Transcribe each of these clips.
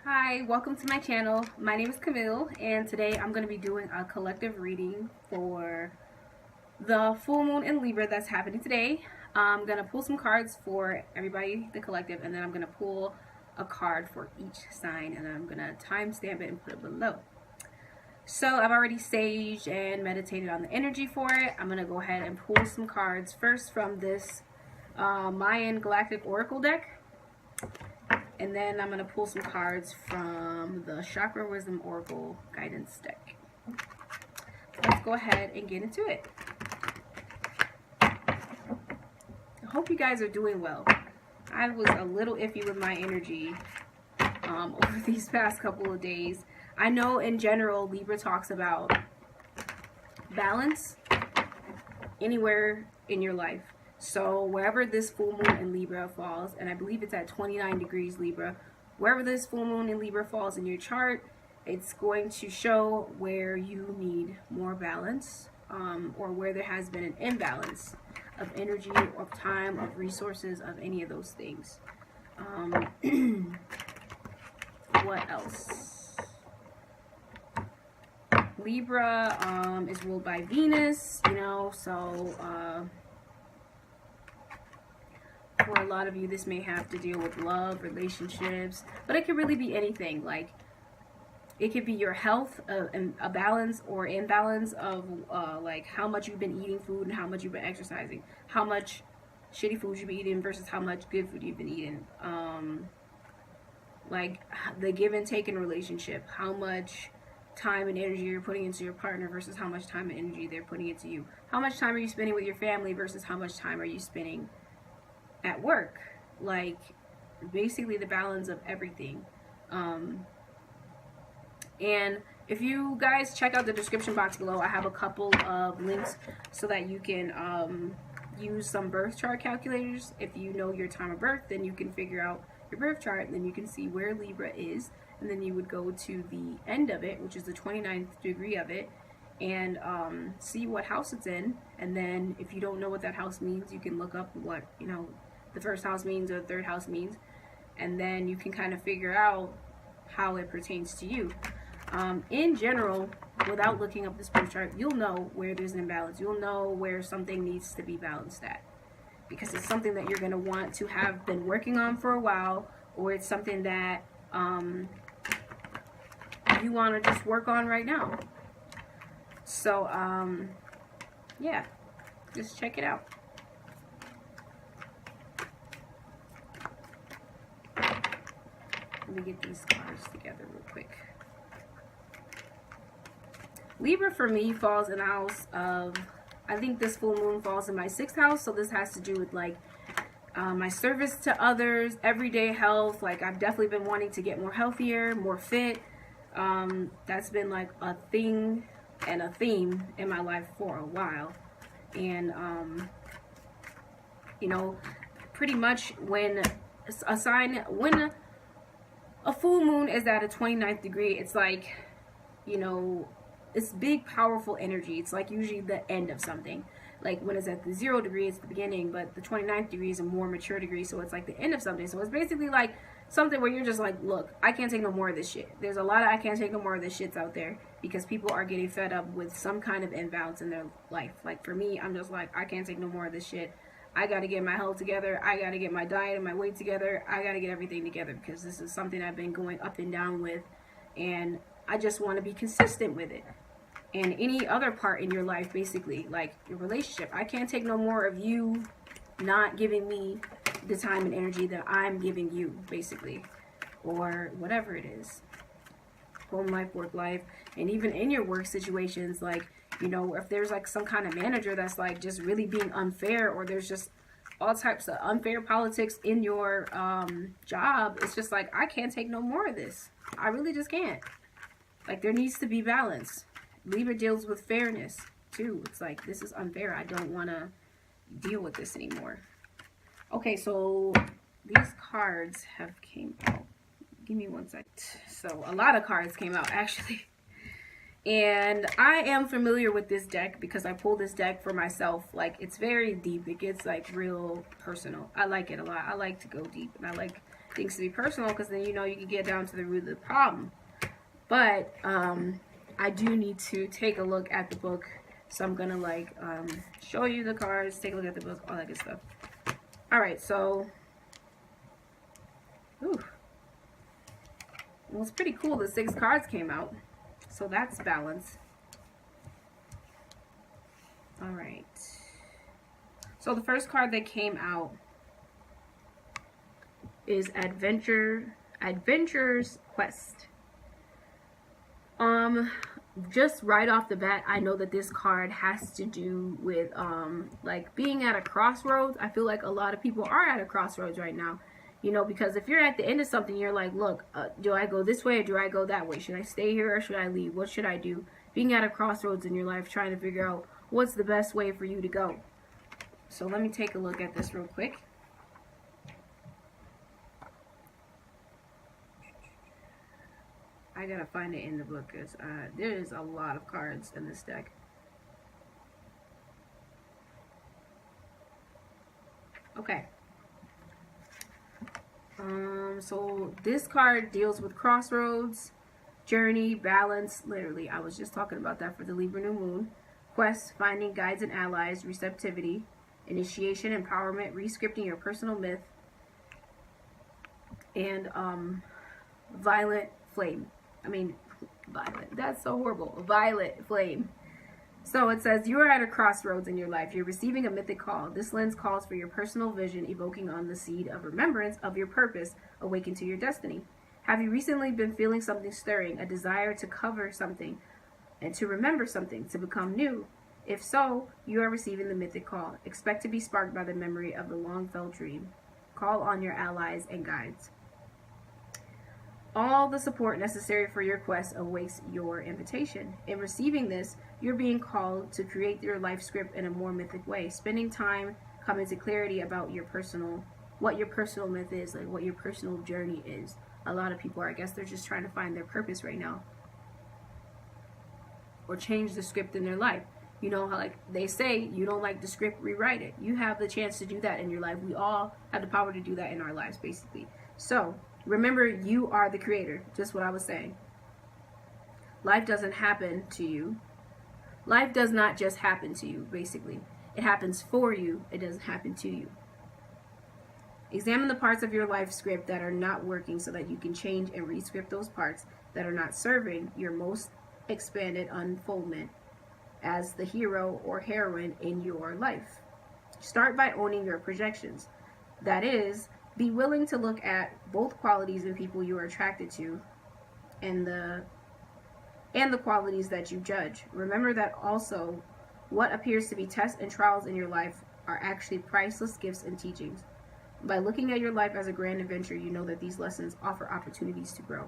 Hi, welcome to my channel. My name is Camille, and today I'm going to be doing a collective reading for the full moon in Libra that's happening today. I'm going to pull some cards for everybody, the collective, and then I'm going to pull a card for each sign, and then I'm going to timestamp it and put it below. So I've already saged and meditated on the energy for it. I'm going to go ahead and pull some cards first from this Mayan Galactic Oracle deck. And then I'm going to pull some cards from the Chakra Wisdom Oracle Guidance deck. Let's go ahead and get into it. I hope you guys are doing well. I was a little iffy with my energy over these past couple of days. I know in general Libra talks about balance anywhere in your life. So wherever this full moon in Libra falls, and I believe it's at 29 degrees Libra, wherever this full moon in Libra falls in your chart, it's going to show where you need more balance, or where there has been an imbalance of energy, of time, of resources, of any of those things. What else? Libra is ruled by Venus, you know, so for a lot of you, this may have to deal with love, relationships, but it could really be anything. Like, it could be your health, and a balance or imbalance of like how much you've been eating food and how much you've been exercising, how much shitty food you've been eating versus how much good food you've been eating. Like the give and take in a relationship, how much time and energy you're putting into your partner versus how much time and energy they're putting into you. How much time are you spending with your family versus how much time are you spending at work. Like basically the balance of everything. And if you guys check out the description box below, I have a couple of links so that you can use some birth chart calculators. If you know your time of birth, then you can figure out your birth chart, and then you can see where Libra is, and then you would go to the end of it, which is the 29th degree of it, and see what house it's in. And then if you don't know what that house means, you can look up what, you know, the first house means or the third house means, and then you can kind of figure out how it pertains to you. In general, without looking up this birth chart, you'll know where there's an imbalance. You'll know where something needs to be balanced at, because it's something that you're going to want to have been working on for a while, or it's something that you want to just work on right now. So yeah, just check it out. Let me get these cards together real quick. Libra for me falls in the house of, I think this full moon falls in my 6th house, so this has to do with like my service to others, everyday health. Like I've definitely been wanting to get more healthier, more fit. That's been like a thing and a theme in my life for a while. And you know, pretty much when a full moon is at a 29th degree, it's like, you know, it's big, powerful energy. It's like usually the end of something. Like when it's at the 0 degree, it's the beginning, but the 29th degree is a more mature degree, so it's like the end of something. So it's basically like something where you're just like, look, I can't take no more of this shit. There's a lot of I can't take no more of this shits out there, because people are getting fed up with some kind of imbalance in their life. Like for me, I'm just like, I can't take no more of this shit. I got to get my health together. I got to get my diet and my weight together. I got to get everything together, because this is something I've been going up and down with, and I just want to be consistent with it. And any other part in your life, basically, like your relationship. I can't take no more of you not giving me the time and energy that I'm giving you, basically, or whatever it is. Home life, work life, and even in your work situations, like, you know, if there's like some kind of manager that's like just really being unfair, or there's just all types of unfair politics in your job, it's just like, I can't take no more of this. I really just can't. Like, there needs to be balance. Libra deals with fairness too. It's like, this is unfair. I don't want to deal with this anymore. Okay, so these cards have came out. Give me one second. So a lot of cards came out actually. And I am familiar with this deck because I pulled this deck for myself. Like, it's very deep. It gets like real personal. I like it a lot. I like to go deep, and I like things to be personal, because then, you know, you can get down to the root of the problem. But I do need to take a look at the book. So I'm going to, like, show you the cards, take a look at the book, all that good stuff. All right, so, ooh. Well, it's pretty cool. The 6 cards came out. So that's balance. All right. So the first card that came out is Adventurer's Quest. Just right off the bat, I know that this card has to do with like being at a crossroads. I feel like a lot of people are at a crossroads right now, you know, because if you're at the end of something, you're like, look, do I go this way or do I go that way? Should I stay here or should I leave? What should I do? Being at a crossroads in your life, trying to figure out what's the best way for you to go. So let me take a look at this real quick. I gotta find it in the book because there's a lot of cards in this deck. Okay. So this card deals with crossroads, journey, balance. Literally, I was just talking about that for the Libra new moon. Quest, finding guides and allies, receptivity, initiation, empowerment, rescripting your personal myth, and violet flame. Violet. That's so horrible. Violet flame. So it says, you are at a crossroads in your life. You're receiving a mythic call. This lens calls for your personal vision, evoking on the seed of remembrance of your purpose, awaken to your destiny. Have you recently been feeling something stirring, a desire to cover something and to remember something, to become new? If so, you are receiving the mythic call. Expect to be sparked by the memory of the long-felt dream. Call on your allies and guides. All the support necessary for your quest awaits your invitation. In receiving this, you're being called to create your life script in a more mythic way, spending time coming to clarity about what your personal myth is, like what your personal journey is. A lot of people are, I guess they're just trying to find their purpose right now, or change the script in their life. You know how, like they say, you don't like the script, rewrite it. You have the chance to do that in your life. We all have the power to do that in our lives, basically. So remember, you are the creator. Just what I was saying. Life doesn't happen to you. Life does not just happen to you, basically. It happens for you. It doesn't happen to you. Examine the parts of your life script that are not working so that you can change and rescript those parts that are not serving your most expanded unfoldment as the hero or heroine in your life. Start by owning your projections. That is, be willing to look at both qualities in people you are attracted to and the qualities that you judge. Remember that also what appears to be tests and trials in your life are actually priceless gifts and teachings. By looking at your life as a grand adventure, you know that these lessons offer opportunities to grow.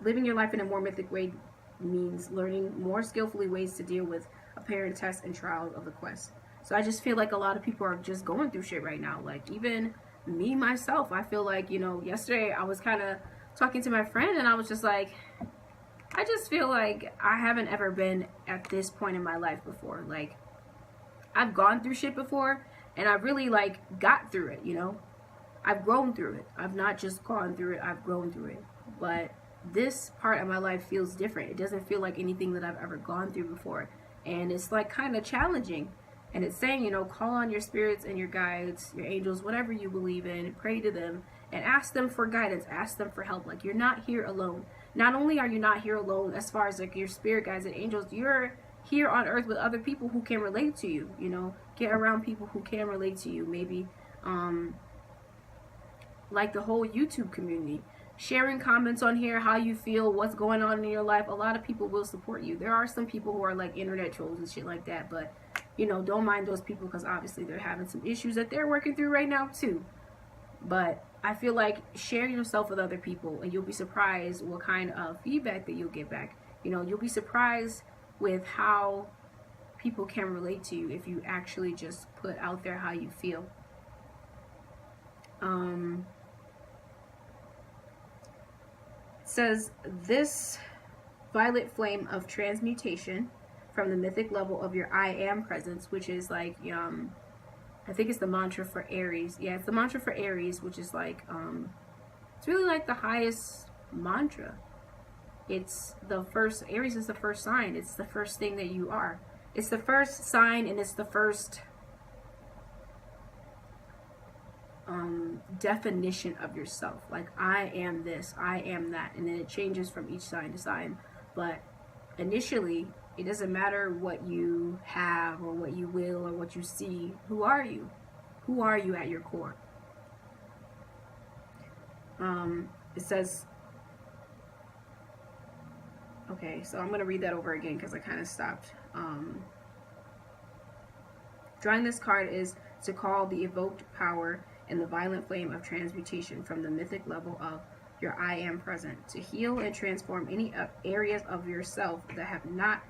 Living your life in a more mythic way means learning more skillfully ways to deal with apparent tests and trials of the quest. So I just feel like a lot of people are just going through shit right now. Like even me, myself, I feel like, you know, yesterday I was kind of talking to my friend and I was just like, I just feel like I haven't ever been at this point in my life before. Like I've gone through shit before and I really like got through it, you know. I've grown through it. I've not just gone through it, I've grown through it. But this part of my life feels different. It doesn't feel like anything that I've ever gone through before. And it's like kind of challenging. And it's saying, you know, call on your spirits and your guides, your angels, whatever you believe in, pray to them and ask them for guidance, ask them for help. Like you're not here alone. Not only are you not here alone as far as like your spirit guides and angels, you're here on earth with other people who can relate to you, you know, get around people who can relate to you. Maybe like the whole YouTube community, sharing comments on here, how you feel, what's going on in your life. A lot of people will support you. There are some people who are like internet trolls and shit like that, but you know, don't mind those people because obviously they're having some issues that they're working through right now too. But I feel like share yourself with other people and you'll be surprised what kind of feedback that you'll get back. You know, you'll be surprised with how people can relate to you if you actually just put out there how you feel. It says, this violet flame of transmutation from the mythic level of your I am presence, which is like I think it's the mantra for Aries. Yeah, it's the mantra for Aries, which is like, it's really like the highest mantra. It's the first, Aries is the first sign. It's the first thing that you are. It's the first sign, and it's the first definition of yourself. Like, I am this, I am that, and then it changes from each sign to sign. But initially, it doesn't matter what you have or what you will or what you see. Who are you? Who are you at your core? It says, okay, so I'm going to read that over again because I kind of stopped. Drawing this card is to call the evoked power and the violent flame of transmutation from the mythic level of your I am present, to heal and transform any areas of yourself that have not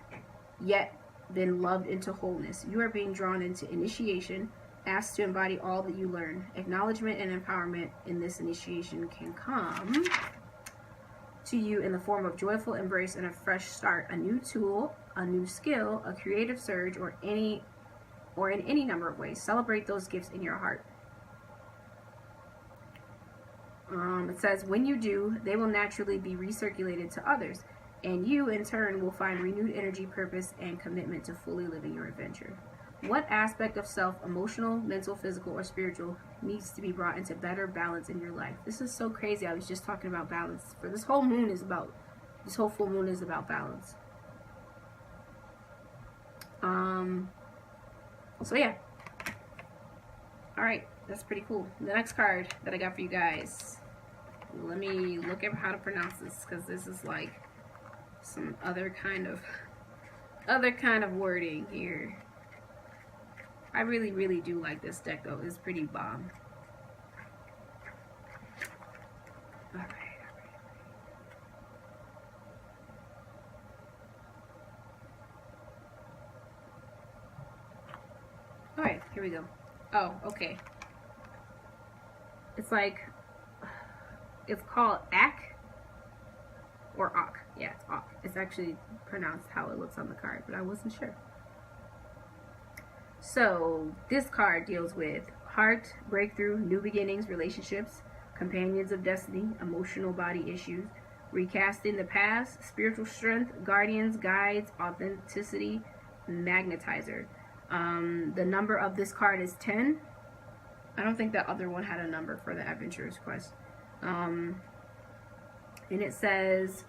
yet been loved into wholeness. You are being drawn into initiation, asked to embody all that you learn. Acknowledgement and empowerment in this initiation can come to you in the form of joyful embrace and a fresh start, a new tool, a new skill, a creative surge, or in any number of ways. Celebrate those gifts in your heart. It says, when you do, they will naturally be recirculated to others, and you, in turn, will find renewed energy, purpose, and commitment to fully living your adventure. What aspect of self, emotional, mental, physical, or spiritual, needs to be brought into better balance in your life? This is so crazy. I was just talking about balance. For this whole moon is about, this whole full moon is about balance. So yeah. Alright, that's pretty cool. The next card that I got for you guys. Let me look at how to pronounce this, because this is like some other kind of wording here. I really do like this deck though. It's pretty bomb. Alright, here we go. Oh, okay. It's like, it's called Ak or Ak. Yeah, it's Ak. It's actually pronounced how it looks on the card, but I wasn't sure. So, this card deals with heart, breakthrough, new beginnings, relationships, companions of destiny, emotional body issues, recasting the past, spiritual strength, guardians, guides, authenticity, magnetizer. The number of this card is 10. I don't think that other one had a number for the adventurer's quest. And it says,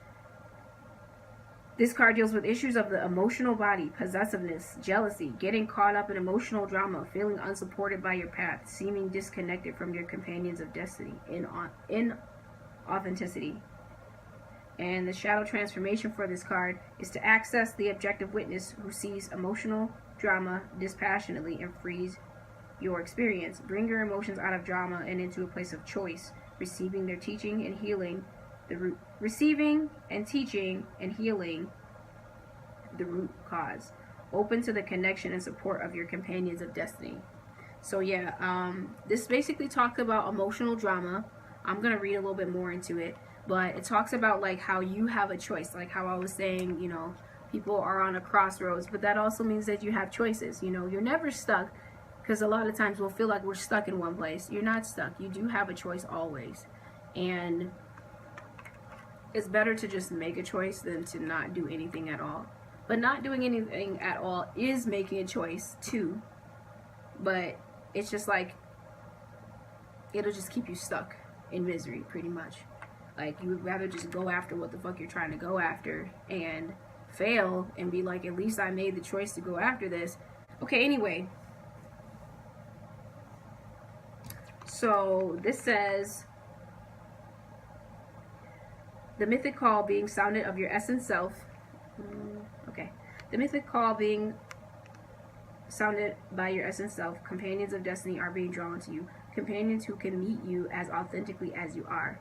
this card deals with issues of the emotional body, possessiveness, jealousy, getting caught up in emotional drama, feeling unsupported by your path, seeming disconnected from your companions of destiny, in authenticity. And the shadow transformation for this card is to access the objective witness who sees emotional drama dispassionately and frees your experience. Bring your emotions out of drama and into a place of choice, receiving their teaching and healing receiving and teaching and healing the root cause. Open to the connection and support of your companions of destiny. So yeah, this basically talks about emotional drama. I'm gonna read a little bit more into it, but it talks about like how you have a choice, like how I was saying, you know, people are on a crossroads, but that also means that you have choices. You know, you're never stuck, because a lot of times we'll feel like we're stuck in one place. You're not stuck. You do have a choice always, and it's better to just make a choice than to not do anything at all. But not doing anything at all is making a choice too. But it's just like, it'll just keep you stuck in misery pretty much. Like, you would rather just go after what the fuck you're trying to go after and fail and be like, at least I made the choice to go after this. Okay, anyway. So this says, the mythic call being sounded of your essence self. Okay. The mythic call being sounded by your essence self. Companions of destiny are being drawn to you. Companions who can meet you as authentically as you are.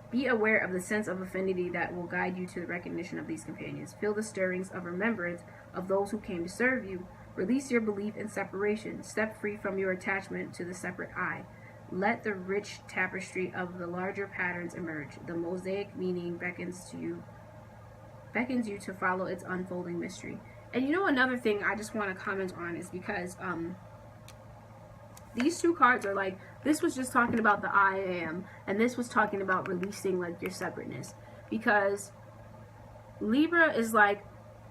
Be aware of the sense of affinity that will guide you to the recognition of these companions. Feel the stirrings of remembrance of those who came to serve you. Release your belief in separation. Step free from your attachment to the separate I. Let the rich tapestry of the larger patterns emerge. The mosaic meaning beckons you to follow its unfolding mystery. And you know, another thing I just want to comment on is because these two cards are like, this was just talking about the I am, and this was talking about releasing like your separateness. Because Libra is like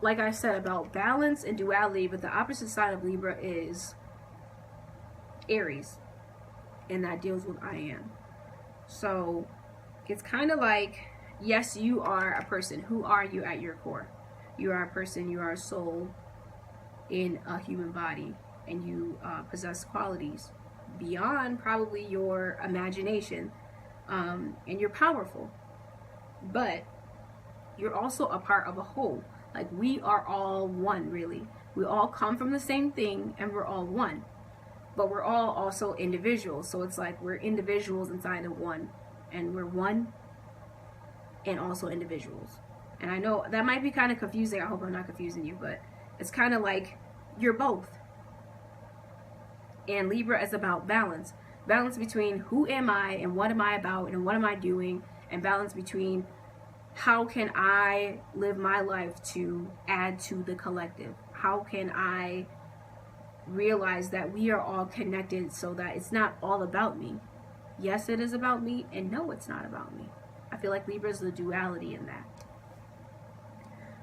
I said, about balance and duality, but the opposite side of Libra is Aries, and that deals with I am. So it's kind of like, yes, you are a person. Who are you at your core? You are a person, you are a soul in a human body, and you possess qualities beyond probably your imagination, and you're powerful, but you're also a part of a whole. Like, we are all one, really. We all come from the same thing, and we're all one, but we're all also individuals. So it's like we're individuals inside of one, and we're one and also individuals. And I know that might be kind of confusing. I hope I'm not confusing you, but it's kind of like you're both. And Libra is about balance. Balance between who am I and what am I about and what am I doing, and balance between how can I live my life to add to the collective? How can I realize that we are all connected so that it's not all about me? Yes, it is about me, and no, it's not about me. I feel like Libra is the duality in that.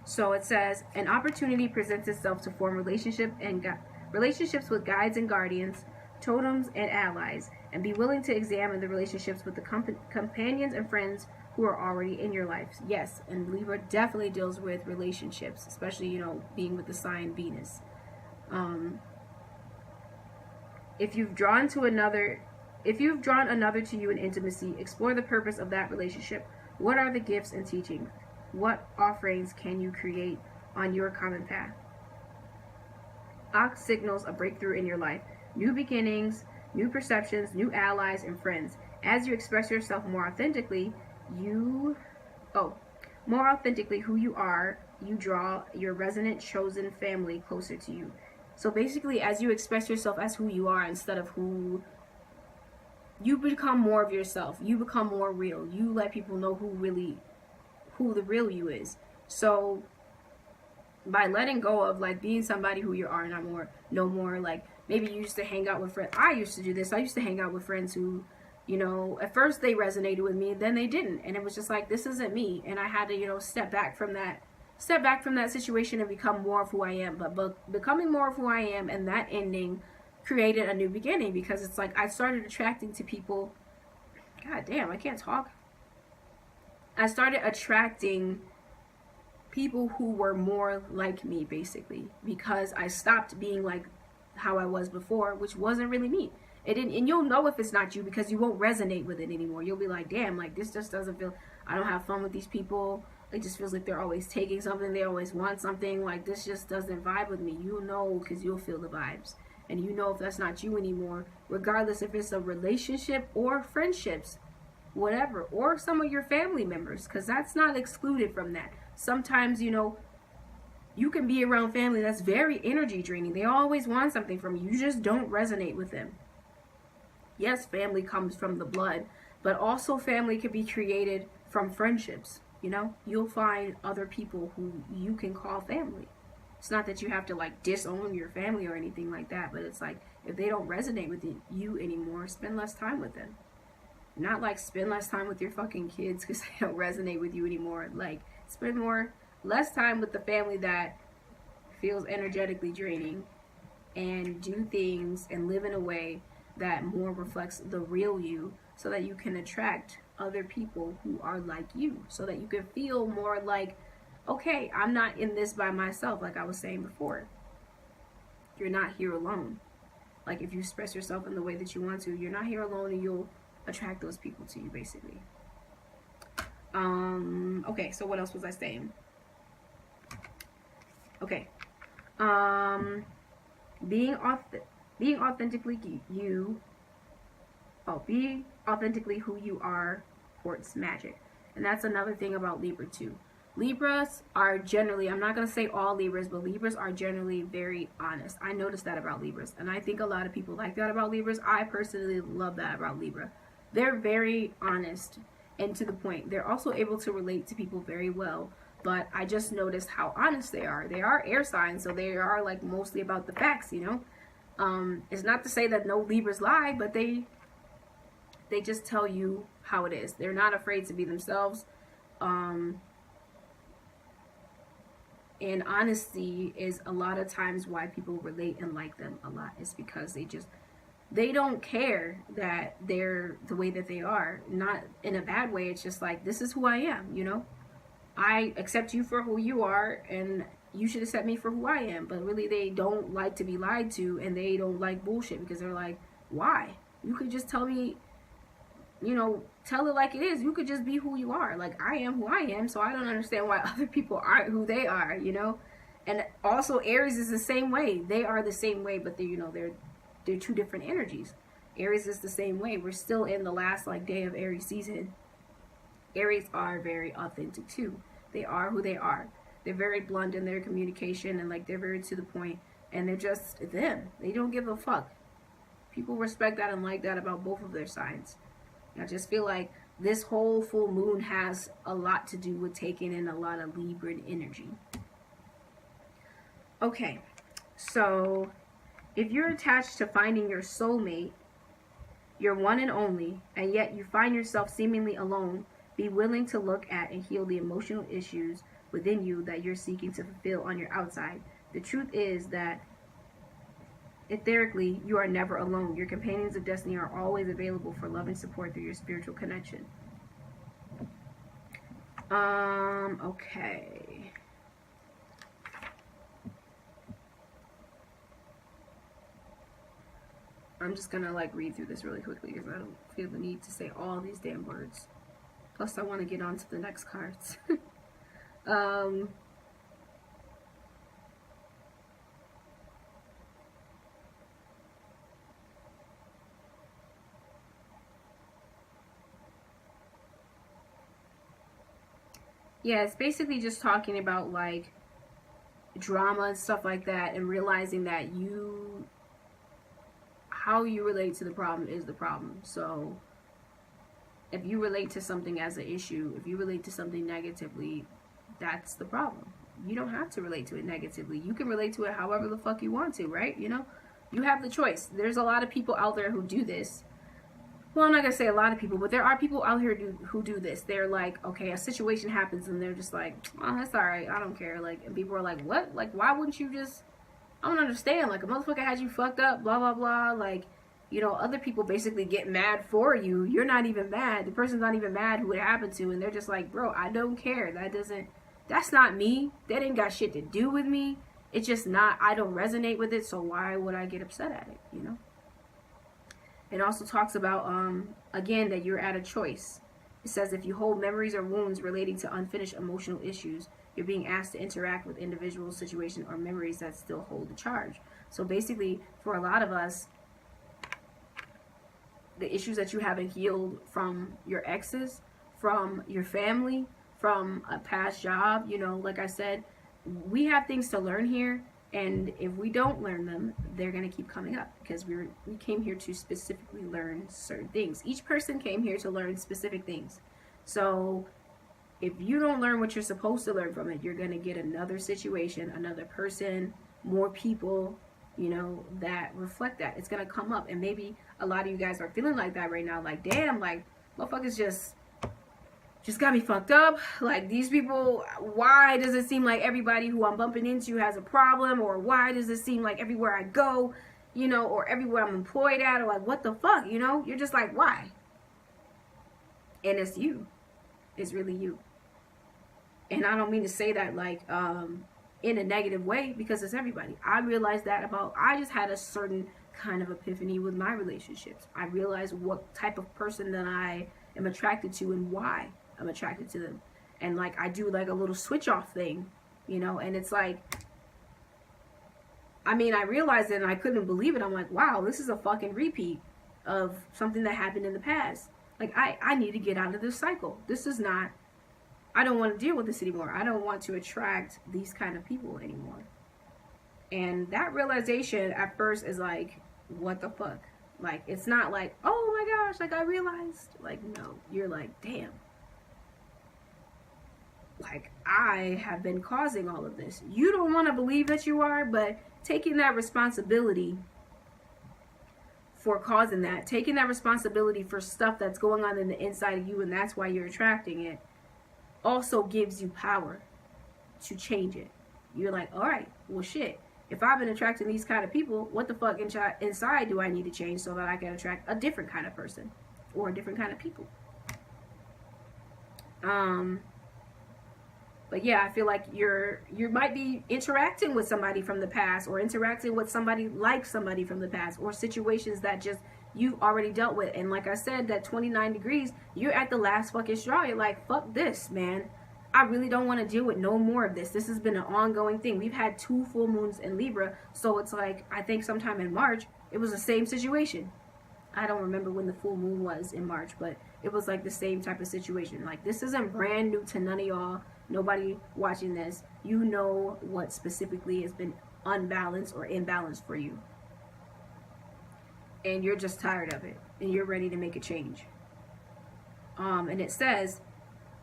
So it says, an opportunity presents itself to form relationships with guides and guardians, totems and allies, and be willing to examine the relationships with the companions and friends who are already in your life. Yes, and Libra definitely deals with relationships, especially, you know, being with the sign Venus. If you've drawn another to you in intimacy, explore the purpose of that relationship. What are the gifts and teachings? What offerings can you create on your common path? Ox signals a breakthrough in your life. New beginnings, new perceptions, new allies, and friends. As you express yourself more authentically, who you are, you draw your resonant chosen family closer to you. So basically, as you express yourself as who you are instead of who you become, more of yourself, you become more real. You let people know who the real you is. So by letting go of like being somebody who you are no more like, maybe you used to hang out with friends. I used to do this. I used to hang out with friends who, you know, at first they resonated with me, then they didn't, and it was just like, this isn't me, and I had to, you know, step back from that situation and become more of who I am. But becoming more of who I am and that ending created a new beginning, because it's like I started attracting to people. God damn, I can't talk. I started attracting people who were more like me, basically, because I stopped being like how I was before, which wasn't really me. And you'll know if it's not you because you won't resonate with it anymore. You'll be like, damn, like this just doesn't feel, I don't have fun with these people. It just feels like they're always taking something, they always want something. Like, this just doesn't vibe with me. You'll know because you'll feel the vibes. And you know if that's not you anymore, regardless if it's a relationship or friendships, whatever, or some of your family members, because that's not excluded from that. Sometimes, you know, you can be around family that's very energy draining. They always want something from you. You just don't resonate with them. Yes, family comes from the blood, but also family can be created from friendships. You know, you'll find other people who you can call family. It's not that you have to like disown your family or anything like that, but it's like, if they don't resonate with you anymore, spend less time with them. Not like spend less time with your fucking kids because they don't resonate with you anymore. Like, spend less time with the family that feels energetically draining, and do things and live in a way that more reflects the real you, so that you can attract other people who are like you, so that you can feel more like, okay, I'm not in this by myself. Like I was saying before, you're not here alone. Like, if you express yourself in the way that you want to, you're not here alone, and you'll attract those people to you, basically. Okay, so what else was I saying? Okay. Being authentically you. Be authentically who you are courts magic. And that's another thing about Libra too. Libras are generally, I'm not going to say all Libras, but Libras are generally very honest. I noticed that about Libras, and I think a lot of people like that about Libras. I personally love that about Libra. They're very honest and to the point. They're also able to relate to people very well, but I just noticed how honest they are. They are air signs, so they are like mostly about the facts, you know. It's not to say that no Libras lie, but they just tell you how it is. They're not afraid to be themselves. And honesty is a lot of times why people relate and like them a lot. It's because they don't care that they're the way that they are. Not in a bad way. It's just like, this is who I am, you know? I accept you for who you are, and you should accept me for who I am. But really, they don't like to be lied to, and they don't like bullshit, because they're like, why? You could just tell me, you know, tell it like it is. You could just be who you are. Like, I am who I am, so I don't understand why other people aren't who they are, you know? And also, Aries is the same way. They are the same way, but they, you know, they're two different energies. Aries is the same way. We're still in the last, like, day of Aries season. Aries are very authentic too. They are who they are. They're very blunt in their communication, and like, they're very to the point, and they're just them. They don't give a fuck. People respect that and like that about both of their signs. I just feel like this whole full moon has a lot to do with taking in a lot of Libran energy. Okay, so if you're attached to finding your soulmate, your one and only, and yet you find yourself seemingly alone, be willing to look at and heal the emotional issues within you that you're seeking to fulfill on your outside. The truth is that etherically, you are never alone. Your companions of destiny are always available for love and support through your spiritual connection. Okay. I'm just gonna like read through this really quickly because I don't feel the need to say all these damn words. Plus, I want to get on to the next cards. Yeah, it's basically just talking about like drama and stuff like that, and realizing that how you relate to the problem is the problem. So if you relate to something as an issue, if you relate to something negatively, that's the problem. You don't have to relate to it negatively. You can relate to it however the fuck you want to, right? You know, you have the choice. There's a lot of people out there who do this. Well, I'm not gonna say a lot of people, but there are people out here who do this. They're like, okay, a situation happens, and they're just like, oh, that's all right, I don't care. Like, and people are like, what? Like, why wouldn't you just? I don't understand. Like, a motherfucker had you fucked up, blah blah blah. Like, you know, other people basically get mad for you. You're not even mad. The person's not even mad who it happened to, and they're just like, bro, I don't care. That's not me. That ain't got shit to do with me. It's just not. I don't resonate with it, so why would I get upset at it? You know. It also talks about, again, that you're at a choice. It says if you hold memories or wounds relating to unfinished emotional issues, you're being asked to interact with individuals, situations, or memories that still hold the charge. So basically, for a lot of us, the issues that you haven't healed from your exes, from your family, from a past job, you know, like I said, we have things to learn here. And if we don't learn them, they're going to keep coming up, because we came here to specifically learn certain things. Each person came here to learn specific things. So if you don't learn what you're supposed to learn from it, you're going to get another situation, another person, more people, you know, that reflect that. It's going to come up. And maybe a lot of you guys are feeling like that right now. Like, damn, like, motherfuckers just got me fucked up. Like, these people, why does it seem like everybody who I'm bumping into has a problem? Or why does it seem like everywhere I go, you know, or everywhere I'm employed at, or like, what the fuck, you know? You're just like, why? And it's you. It's really you. And I don't mean to say that like in a negative way, because it's everybody. I realized that I just had a certain kind of epiphany with my relationships. I realized what type of person that I am attracted to and why I'm attracted to them. And like, I do like a little switch off thing, you know, and it's like, I mean, I realized it and I couldn't believe it. I'm like, wow, this is a fucking repeat of something that happened in the past. Like, I need to get out of this cycle. This is not, I don't want to deal with this anymore. I don't want to attract these kind of people anymore. And that realization at first is like, what the fuck? Like, it's not like, oh my gosh, like I realized. Like, no, you're like, damn. Like, I have been causing all of this. You don't want to believe that you are, but taking that responsibility for causing that, taking that responsibility for stuff that's going on in the inside of you, and that's why you're attracting it, also gives you power to change it. You're like, all right, well, shit. If I've been attracting these kind of people, what the fuck inside do I need to change so that I can attract a different kind of person or a different kind of people? But yeah, I feel like you might be interacting with somebody from the past, or interacting with somebody like somebody from the past, or situations that just you've already dealt with. And like I said, that 29 degrees, you're at the last fucking straw. You're like, fuck this, man. I really don't want to deal with no more of this. This has been an ongoing thing. We've had 2 full moons in Libra, so it's like, I think sometime in March, it was the same situation. I don't remember when the full moon was in March, but it was like the same type of situation. Like, this isn't brand new to none of y'all. Nobody watching this. You know what specifically has been unbalanced or imbalanced for you. And you're just tired of it. And you're ready to make a change. And it says,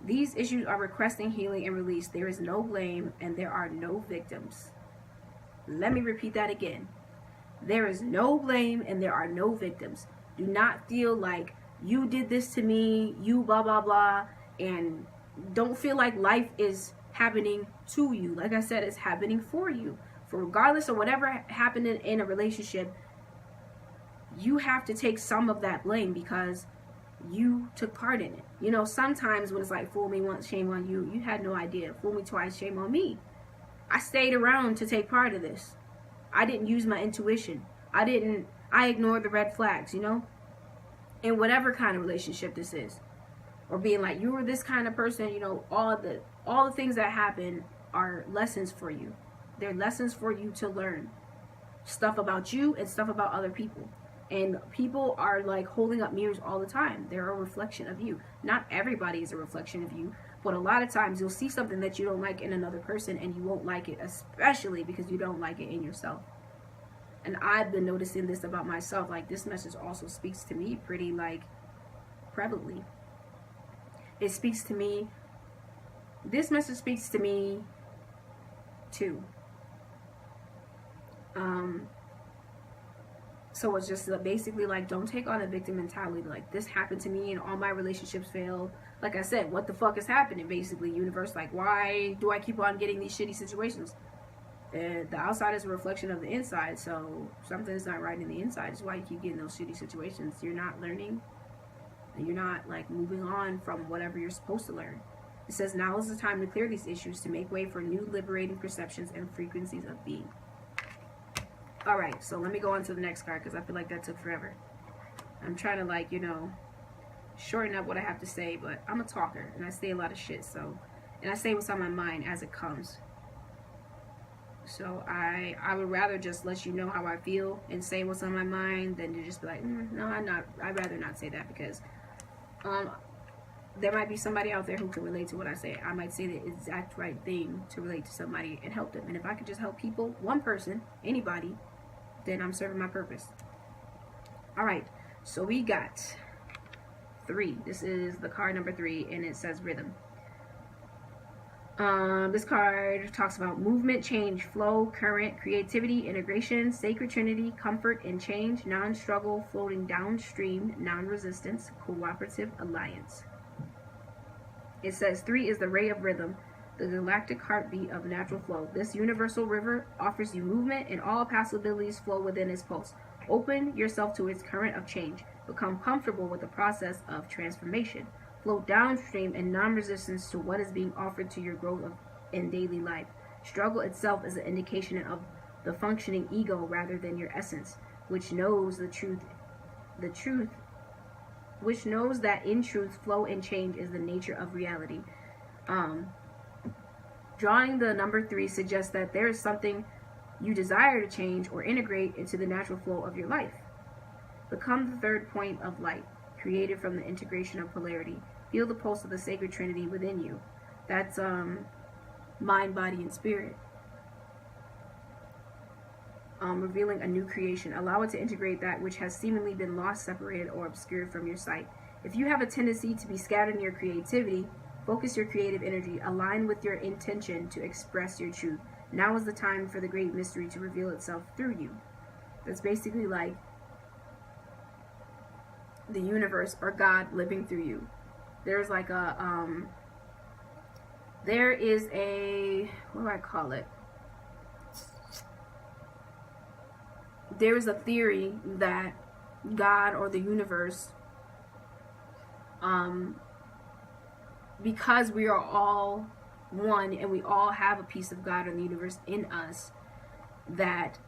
these issues are requesting healing and release. There is no blame and there are no victims. Let me repeat that again. There is no blame and there are no victims. Do not feel like you did this to me, you blah, blah, blah. And don't feel like life is happening to you. Like I said, it's happening for you. For regardless of whatever happened in a relationship, you have to take some of that blame because you took part in it. You know, sometimes when it's like, fool me once, shame on you, you had no idea. Fool me twice, shame on me. I stayed around to take part of this. I didn't use my intuition. I ignored the red flags, you know? In whatever kind of relationship this is. Or being like, you were this kind of person, you know, all the things that happen are lessons for you. They're lessons for you to learn. Stuff about you and stuff about other people. And people are like holding up mirrors all the time. They're a reflection of you. Not everybody is a reflection of you, but a lot of times you'll see something that you don't like in another person and you won't like it, especially because you don't like it in yourself. And I've been noticing this about myself. Like, this message also speaks to me pretty like prevalently. It speaks to me. This message speaks to me too. So it's just basically like, don't take on a victim mentality. Like, this happened to me and all my relationships failed. Like I said, what the fuck is happening? Basically, universe, like, why do I keep on getting these shitty situations? The outside is a reflection of the inside. So something's not right in the inside. That's why you keep getting those shitty situations. You're not learning. And you're not like moving on from whatever you're supposed to learn. It says, now is the time to clear these issues to make way for new liberating perceptions and frequencies of being. Alright, so let me go on to the next card because I feel like that took forever. I'm trying to, like, you know, shorten up what I have to say, but I'm a talker and I say a lot of shit, so, and I say what's on my mind as it comes. So I would rather just let you know how I feel and say what's on my mind than to just be like, no, I'd rather not say that, because there might be somebody out there who can relate to what I say. I might say the exact right thing to relate to somebody and help them. And if I could just help people, one person, anybody, then I'm serving my purpose. Alright, so we got 3. This is the card number 3, and it says rhythm. This card talks about movement, change, flow, current, creativity, integration, sacred trinity, comfort and change, non-struggle, floating downstream, non-resistance, cooperative alliance. It says 3 is the ray of rhythm, the galactic heartbeat of natural flow. This universal river offers you movement, and all possibilities flow within its pulse. Open yourself to its current of change. Become comfortable with the process of transformation. Flow downstream in non-resistance to what is being offered to your growth in daily life. Struggle itself is an indication of the functioning ego rather than your essence, which knows which knows that in truth, flow and change is the nature of reality. Drawing the number 3 suggests that there is something you desire to change or integrate into the natural flow of your life. Become the third point of light, created from the integration of polarity. Feel the pulse of the sacred trinity within you. That's mind, body, and spirit. Revealing a new creation. Allow it to integrate that which has seemingly been lost, separated, or obscured from your sight. If you have a tendency to be scattered in your creativity, focus your creative energy. Align with your intention to express your truth. Now is the time for the great mystery to reveal itself through you. That's basically like, the universe or God living through you. There's like a there is a, what do I call it? There is a theory that God or the universe, because we are all one and we all have a piece of God or the universe in us, that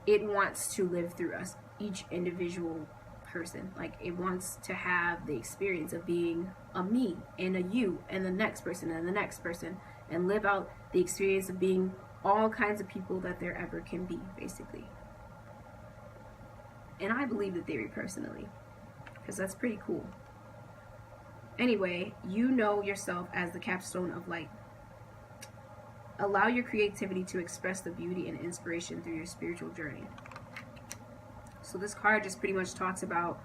it wants to live through us, each individual person. Like, it wants to have the experience of being a me and a you and the next person and the next person, and live out the experience of being all kinds of people that there ever can be, basically. And I believe the theory personally, because that's pretty cool. Anyway, you know yourself as the capstone of light. Allow your creativity to express the beauty and inspiration through your spiritual journey. So this card just pretty much talks about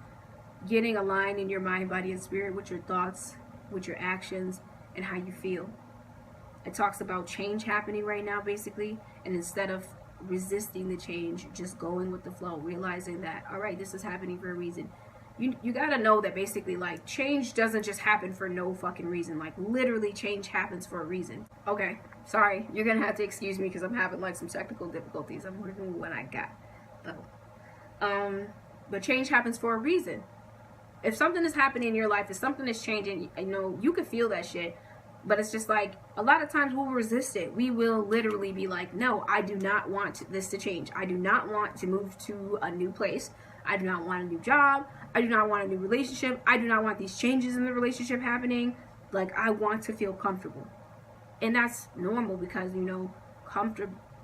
getting aligned in your mind, body, and spirit with your thoughts, with your actions, and how you feel. It talks about change happening right now, basically, and instead of resisting the change, just going with the flow, realizing that, all right, this is happening for a reason. You gotta know that basically, like, change doesn't just happen for no fucking reason. Like, literally, change happens for a reason. Okay, sorry, you're gonna have to excuse me because I'm having like some technical difficulties. I'm working with what I got, though. But change happens for a reason. If something is happening in your life, if something is changing, you know, you can feel that shit. But it's just like, a lot of times we'll resist it. We will literally be like, no, I do not want this to change. I do not want to move to a new place. I do not want a new job. I do not want a new relationship. I do not want these changes in the relationship happening. Like, I want to feel comfortable. And that's normal because, you know,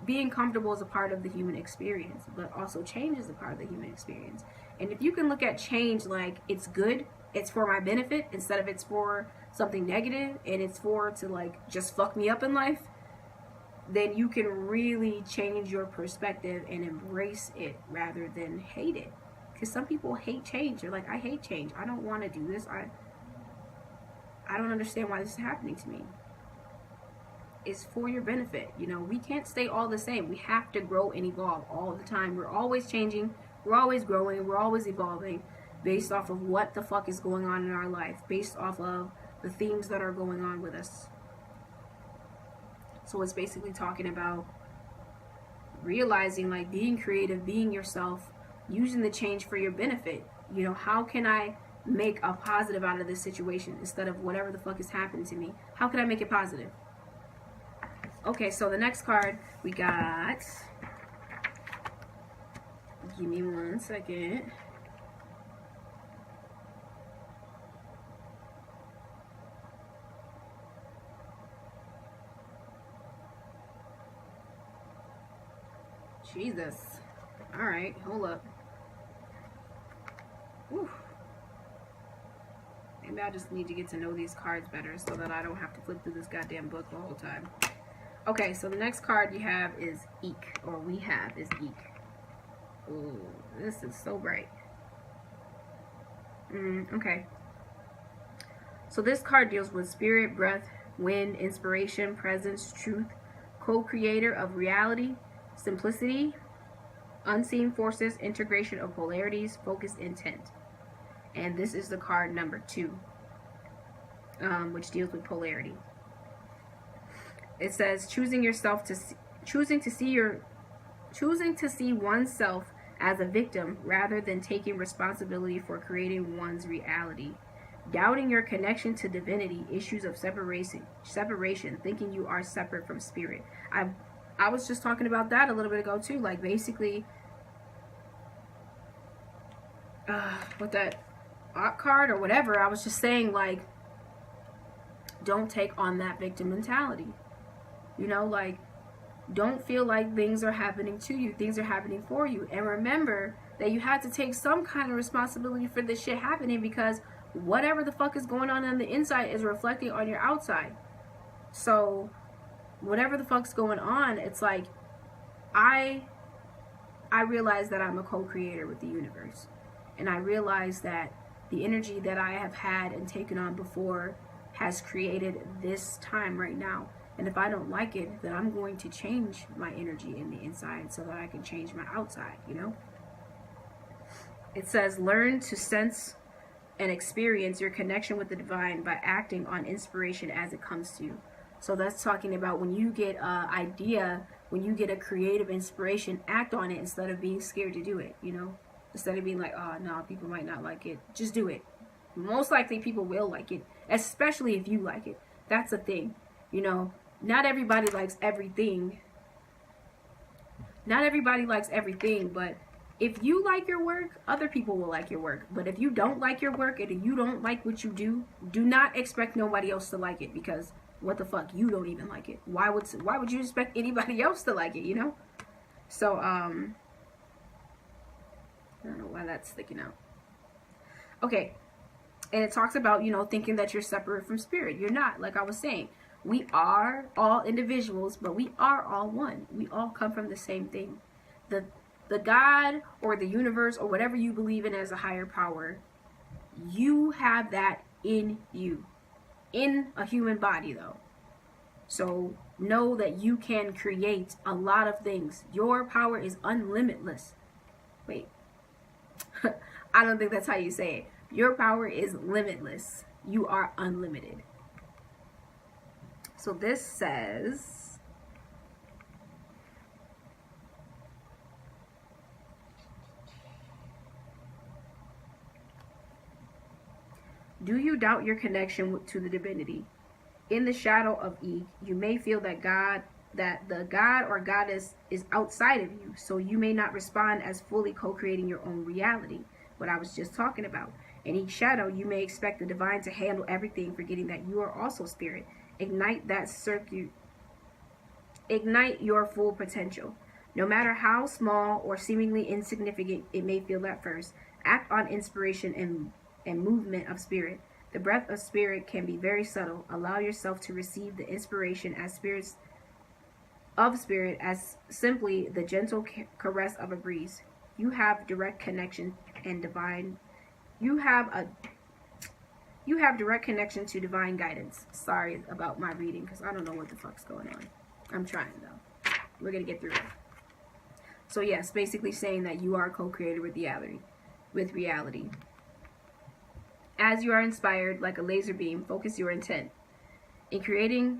being comfortable is a part of the human experience, but also change is a part of the human experience. And if you can look at change like it's good, it's for my benefit, instead of it's for something negative and it's for to like just fuck me up in life, then you can really change your perspective and embrace it rather than hate it. Because some people hate change. They're like, I hate change. I don't want to do this. I don't understand why this is happening to me. It's for your benefit. You know, we can't stay all the same. We have to grow and evolve all the time. We're always changing. We're always growing. We're always evolving based off of what the fuck is going on in our life, based off of the themes that are going on with us. So it's basically talking about realizing, like, being creative, being yourself, using the change for your benefit. You know, how can I make a positive out of this situation instead of whatever the fuck is happening to me? How can I make it positive? Okay, so the next card we got, give me 1 second. Jesus. All right, hold up. Whew. Maybe I just need to get to know these cards better so that I don't have to flip through this goddamn book the whole time. Okay, so the next card you have is Eek, or we have is Eek. Ooh, this is so bright. Okay. So this card deals with spirit, breath, wind, inspiration, presence, truth, co-creator of reality, simplicity, unseen forces, integration of polarities, focused intent. And this is the card number 2, which deals with polarity. It says choosing to see oneself as a victim rather than taking responsibility for creating one's reality. Doubting your connection to divinity, issues of separation, thinking you are separate from spirit. I was just talking about that a little bit ago too. Like, basically, with that art card or whatever, I was just saying, like, don't take on that victim mentality. You know, like, don't feel like things are happening to you. Things are happening for you. And remember that you have to take some kind of responsibility for this shit happening, because whatever the fuck is going on the inside is reflecting on your outside. So whatever the fuck's going on, it's like, I realize that I'm a co-creator with the universe. And I realize that the energy that I have had and taken on before has created this time right now. And if I don't like it, then I'm going to change my energy in the inside so that I can change my outside, you know? It says, learn to sense and experience your connection with the divine by acting on inspiration as it comes to you. So that's talking about when you get an idea, when you get a creative inspiration, act on it instead of being scared to do it, you know? Instead of being like, oh, no, people might not like it. Just do it. Most likely people will like it, especially if you like it. That's the thing, you know? Not everybody likes everything. Not everybody likes everything, but if you like your work, other people will like your work. But if you don't like your work and if you don't like what you do not expect nobody else to like it, because what the fuck, you don't even like it. Why would you expect anybody else to like it, you know? So, I don't know why that's sticking out. Okay, and it talks about, you know, thinking that you're separate from spirit. You're not, like I was saying. We are all individuals, but we are all one. We all come from the same thing. The God or the universe or whatever you believe in as a higher power, you have that in you. In a human body, though. So know that you can create a lot of things. Your power is unlimitless. Wait. I don't think that's how you say it. Your power is limitless. You are unlimited. So this says, do you doubt your connection to the divinity? In the shadow of Eve, you may feel that the God or goddess is outside of you, so you may not respond as fully co-creating your own reality, what I was just talking about. In each shadow, you may expect the divine to handle everything, forgetting that you are also spirit. Ignite that circuit. Ignite your full potential. No matter how small or seemingly insignificant it may feel at first, act on inspiration and movement of spirit. The breath of spirit can be very subtle. Allow yourself to receive the inspiration as spirit as simply the gentle caress of a breeze. You have direct connection and divine. You have direct connection to divine guidance. Sorry about my reading because I don't know what the fuck's going on. I'm trying though. We're gonna get through it. So yes, basically saying that you are a co-creator with reality. As you are inspired like a laser beam, focus your intent. In creative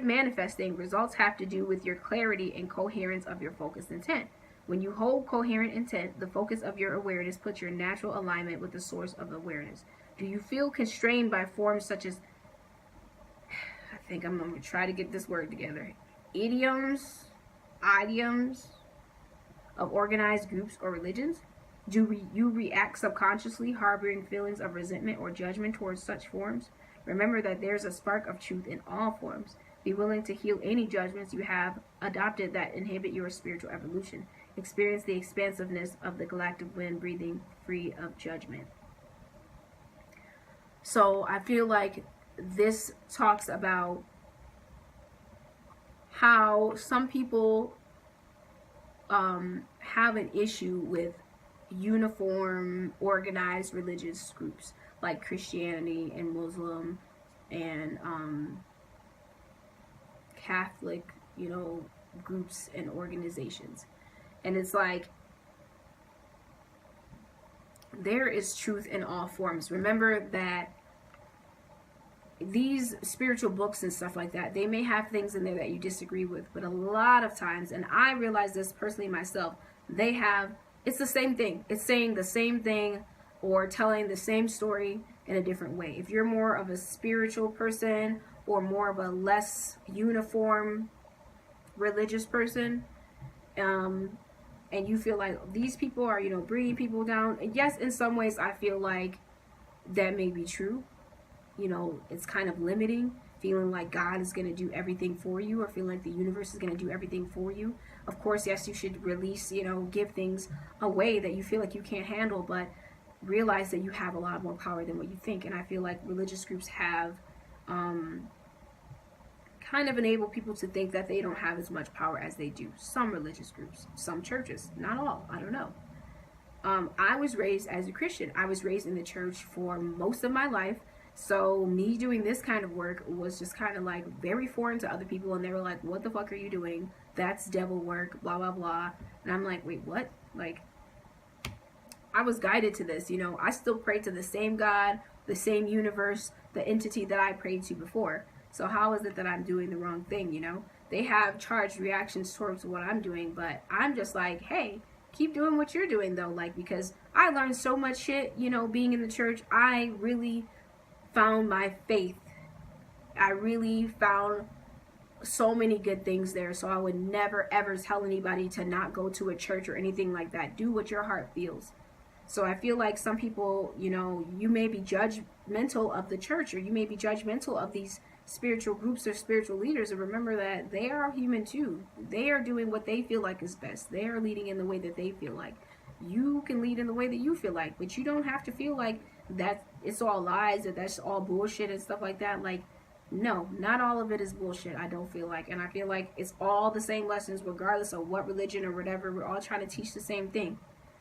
manifesting, results have to do with your clarity and coherence of your focused intent. When you hold coherent intent, the focus of your awareness puts your natural alignment with the source of awareness. Do you feel constrained by forms such as, I think I'm going to try to get this word together, idioms of organized groups or religions? Do you react subconsciously, harboring feelings of resentment or judgment towards such forms? Remember that there's a spark of truth in all forms. Be willing to heal any judgments you have adopted that inhibit your spiritual evolution. Experience the expansiveness of the galactic wind, breathing free of judgment. So I feel like this talks about how some people have an issue with uniform, organized religious groups like Christianity and Muslim and Catholic, you know, groups and organizations. And it's like, there is truth in all forms. Remember that these spiritual books and stuff like that, they may have things in there that you disagree with, but a lot of times, and I realize this personally myself, it's the same thing. It's saying the same thing or telling the same story in a different way. If you're more of a spiritual person or more of a less uniform religious person, and you feel like these people are, you know, bringing people down, and yes, in some ways I feel like that may be true. You know, it's kind of limiting, feeling like God is going to do everything for you, or feeling like the universe is going to do everything for you. Of course, yes, you should release, you know, give things away that you feel like you can't handle, but realize that you have a lot more power than what you think. And I feel like religious groups have kind of enabled people to think that they don't have as much power as they do. Some religious groups, some churches, not all, I don't know. I was raised as a Christian. I was raised in the church for most of my life. So me doing this kind of work was just kind of like very foreign to other people, and they were like, what the fuck are you doing? That's devil work, blah, blah, blah. And I'm like, wait, what? Like, I was guided to this, you know. I still pray to the same God, the same universe, the entity that I prayed to before. So how is it that I'm doing the wrong thing, you know? They have charged reactions towards what I'm doing, but I'm just like, hey, keep doing what you're doing though, like, because I learned so much shit, you know, being in the church. I really found my faith. I really found so many good things there. So I would never ever tell anybody to not go to a church or anything like that. Do what your heart feels. So I feel like some people, you know, you may be judgmental of the church, or you may be judgmental of these spiritual groups or spiritual leaders, and remember that they are human too. They are doing what they feel like is best. They are leading in the way that they feel like. You can lead in the way that you feel like, but you don't have to feel like that it's all lies, that that's all bullshit and stuff like that. Like, no, not all of it is bullshit, I don't feel like. And I feel like it's all the same lessons regardless of what religion or whatever. We're all trying to teach the same thing.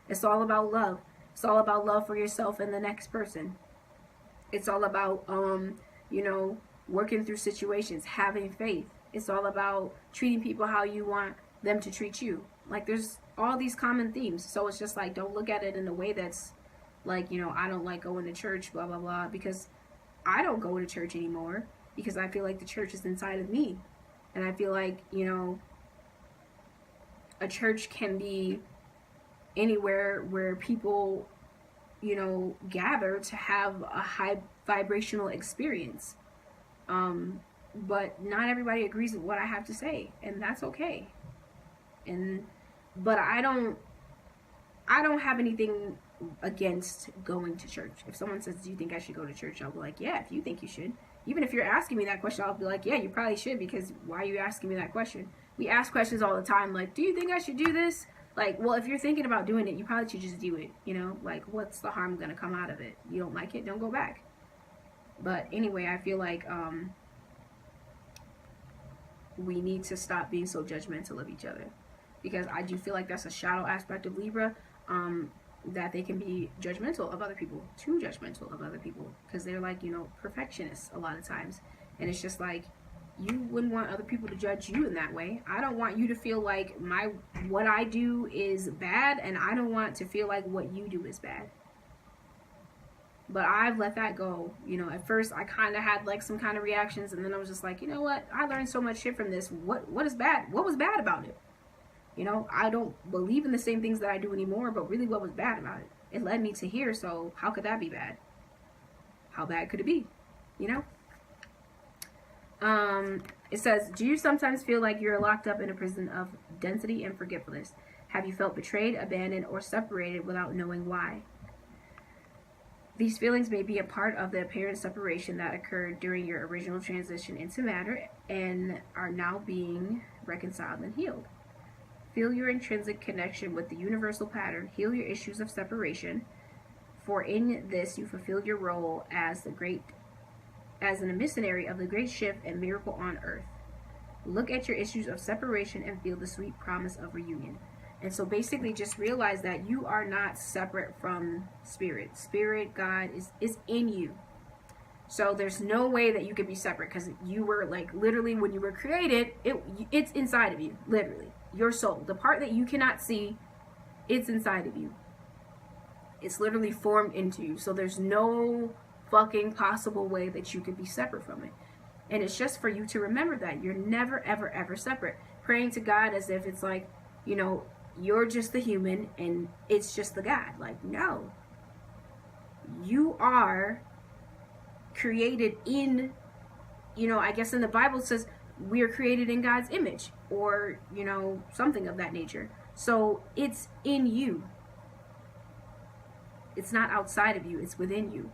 It's all about love. It's all about love for yourself and the next person. It's all about, you know, working through situations, having faith. It's all about treating people how you want them to treat you. Like, there's all these common themes. So it's just like, don't look at it in a way that's like, you know, I don't like going to church, blah, blah, blah. Because I don't go to church anymore because I feel like the church is inside of me. And I feel like, you know, a church can be anywhere where people, you know, gather to have a high vibrational experience. But not everybody agrees with what I have to say, and that's okay. But I don't have anything against going to church. If someone says, do you think I should go to church? I'll be like, yeah, if you think you should. Even if you're asking me that question, I'll be like, yeah, you probably should, because why are you asking me that question? We ask questions all the time, like, do you think I should do this? Like, well, if you're thinking about doing it, you probably should just do it, you know? Like, what's the harm gonna come out of it? You don't like it, don't go back. But anyway, I feel like we need to stop being so judgmental of each other, because I do feel like that's a shadow aspect of Libra, that they can be judgmental of other people, too judgmental of other people, because they're like, you know, perfectionists a lot of times. And it's just like, you wouldn't want other people to judge you in that way. I don't want you to feel like what I do is bad, and I don't want to feel like what you do is bad. But I've let that go. You know, at first I kind of had like some kind of reactions, and then I was just like, you know what? I learned so much shit from this. What is bad? What was bad about it? You know, I don't believe in the same things that I do anymore, but really, what was bad about it? It led me to here, so how could that be bad? How bad could it be? You know? It says, do you sometimes feel like you're locked up in a prison of density and forgetfulness? Have you felt betrayed, abandoned, or separated without knowing why? These feelings may be a part of the apparent separation that occurred during your original transition into matter and are now being reconciled and healed. Feel your intrinsic connection with the universal pattern. Heal your issues of separation, for in this you fulfill your role as an emissary of the great shift and miracle on earth. Look at your issues of separation and feel the sweet promise of reunion. And so basically just realize that you are not separate from spirit. Spirit, God is in you. So there's no way that you could be separate, because you were like, literally when you were created, it's inside of you, literally. Your soul, the part that you cannot see, it's inside of you. It's literally formed into you. So there's no fucking possible way that you could be separate from it. And it's just for you to remember that you're never, ever, ever separate. Praying to God as if it's like, you know, you're just the human and it's just the God. Like, no. You are created in, you know, I guess in the Bible it says we are created in God's image, or, you know, something of that nature. So it's in you. It's not outside of you, it's within you.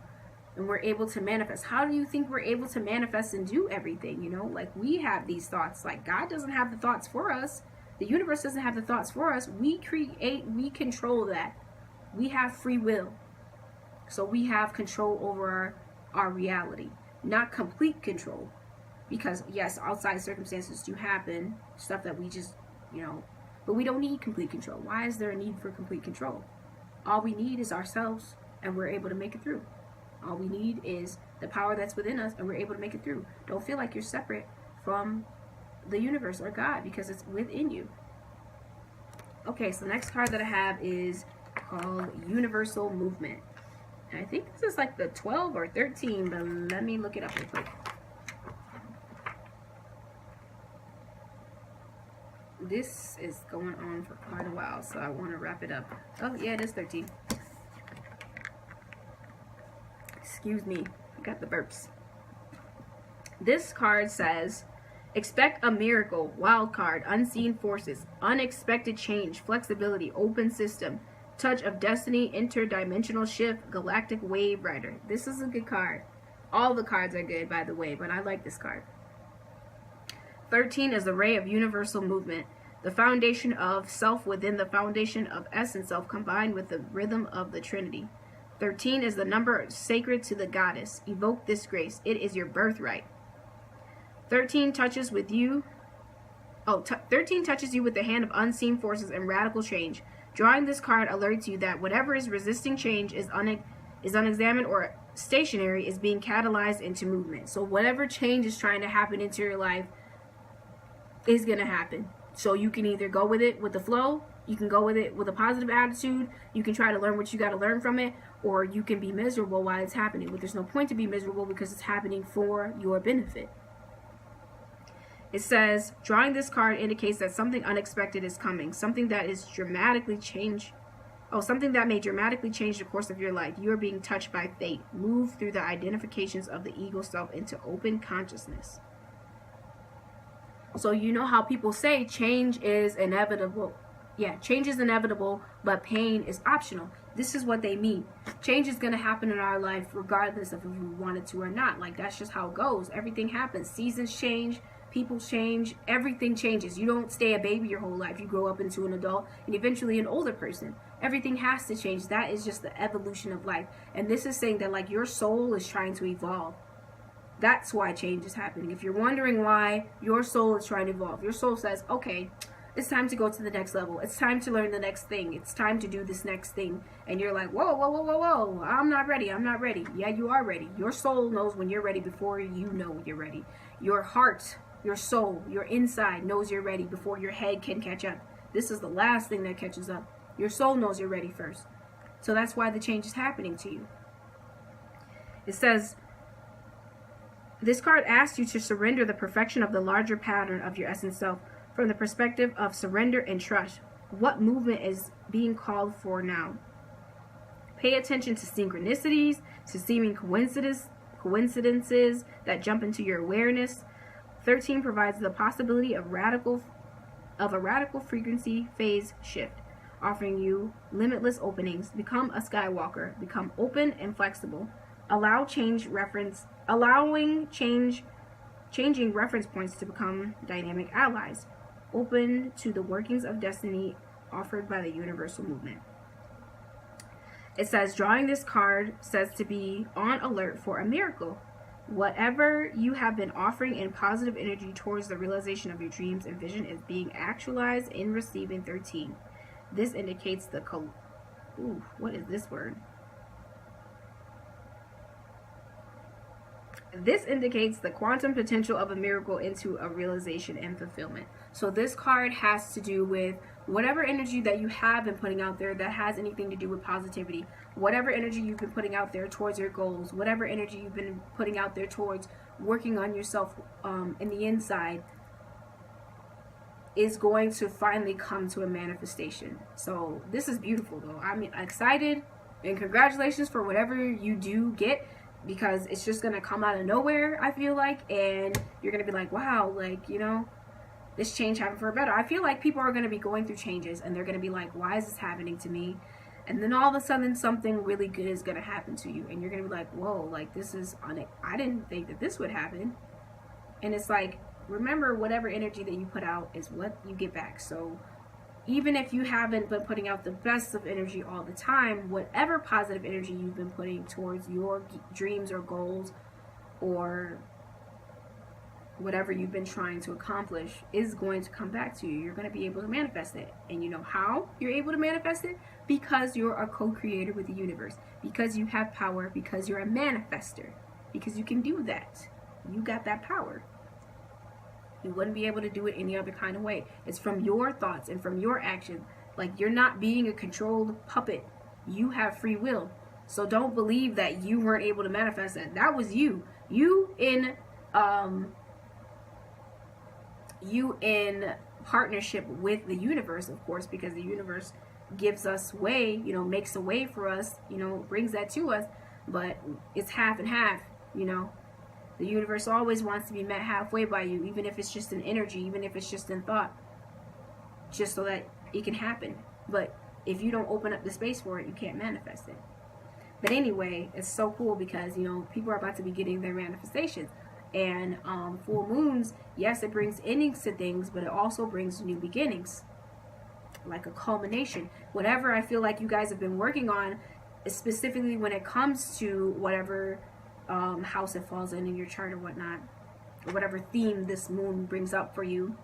And we're able to manifest. How do you think we're able to manifest and do everything? You know, like, we have these thoughts. Like, God doesn't have the thoughts for us. The universe doesn't have the thoughts for us. We create, we control that. We have free will. So we have control over our reality. Not complete control. Because, yes, outside circumstances do happen. Stuff that we just, you know, but we don't need complete control. Why is there a need for complete control? All we need is ourselves, and we're able to make it through. All we need is the power that's within us, and we're able to make it through. Don't feel like you're separate from the universe or God, because it's within you. Okay, so the next card that I have is called Universal Movement. And I think this is like the 12 or 13, but let me look it up real quick. This is going on for quite a while, so I want to wrap it up. Oh, yeah, it is 13. Excuse me, I got the burps. This card says, expect a miracle, wild card, unseen forces, unexpected change, flexibility, open system, touch of destiny, interdimensional shift, galactic wave rider. This is a good card. All the cards are good, by the way, but I like this card. 13 is the ray of universal movement, the foundation of self within the foundation of essence self, combined with the rhythm of the Trinity. 13 is the number sacred to the goddess. Evoke this grace. It is your birthright. 13 touches with you. 13 touches you with the hand of unseen forces and radical change. Drawing this card alerts you that whatever is resisting change is unexamined or stationary is being catalyzed into movement. So whatever change is trying to happen into your life is going to happen. So you can either go with it with the flow, you can go with it with a positive attitude, you can try to learn what you got to learn from it, or you can be miserable while it's happening. But there's no point to be miserable because it's happening for your benefit. It says, drawing this card indicates that something unexpected is coming, something that is something that may dramatically change the course of your life. You are being touched by fate. Move through the identifications of the ego self into open consciousness. So you know how people say change is inevitable. Yeah, change is inevitable, but pain is optional. This is what they mean. Change is going to happen in our life regardless of if we want it to or not. Like, that's just how it goes. Everything happens. Seasons change. People change. Everything changes. You don't stay a baby your whole life. You grow up into an adult and eventually an older person. Everything has to change. That is just the evolution of life. And this is saying that, like, your soul is trying to evolve. That's why change is happening. If you're wondering why your soul is trying to evolve, your soul says, okay, it's time to go to the next level. It's time to learn the next thing. It's time to do this next thing. And you're like, whoa, whoa, whoa, whoa, whoa. I'm not ready. I'm not ready. Yeah, you are ready. Your soul knows when you're ready before you know you're ready. Your heart, your soul, your inside knows you're ready before your head can catch up. This is the last thing that catches up. Your soul knows you're ready first. So that's why the change is happening to you. It says, this card asks you to surrender the perfection of the larger pattern of your essence self from the perspective of surrender and trust. What movement is being called for now? Pay attention to synchronicities, to seeming coincidences that jump into your awareness. 13 provides the possibility of a radical frequency phase shift, offering you limitless openings. Become a skywalker. Become open and flexible. Changing reference points to become dynamic allies, open to the workings of destiny offered by the universal movement. It says, drawing this card says to be on alert for a miracle. Whatever you have been offering in positive energy towards the realization of your dreams and vision is being actualized in receiving 13. This indicates the what is this word? This indicates the quantum potential of a miracle into a realization and fulfillment. So this card has to do with whatever energy that you have been putting out there that has anything to do with positivity, whatever energy you've been putting out there towards your goals, whatever energy you've been putting out there towards working on yourself in the inside is going to finally come to a manifestation. So this is beautiful though. I'm excited and congratulations for whatever you do get, because it's just going to come out of nowhere, I feel like, and you're going to be like, wow, like, you know, this change happened for better. I feel like people are going to be going through changes and they're going to be like, why is this happening to me? And then all of a sudden something really good is going to happen to you and you're going to be like, whoa, like this is I didn't think that this would happen. And it's like, remember, whatever energy that you put out is what you get back. So even if you haven't been putting out the best of energy all the time, whatever positive energy you've been putting towards your dreams or goals or whatever you've been trying to accomplish is going to come back to you. You're going to be able to manifest it. And you know how you're able to manifest it? Because you're a co-creator with the universe. Because you have power. Because you're a manifester. Because you can do that. You got that power. You wouldn't be able to do it any other kind of way. It's from your thoughts and from your actions. Like, you're not being a controlled puppet You have free will. So don't believe that you weren't able to manifest that. That was you. You in partnership with the universe, of course, because the universe gives us way, you know, makes a way for us, you know, brings that to us, but it's half and half, you know. The universe always wants to be met halfway by you, even if it's just in energy, even if it's just in thought, just so that it can happen. But if you don't open up the space for it, you can't manifest it. But anyway, it's so cool because, you know, people are about to be getting their manifestations. And full moons, yes, it brings endings to things, but it also brings new beginnings, like a culmination. Whatever I feel like you guys have been working on, specifically when it comes to whatever house it falls in your chart or whatnot, or whatever theme this moon brings up for you.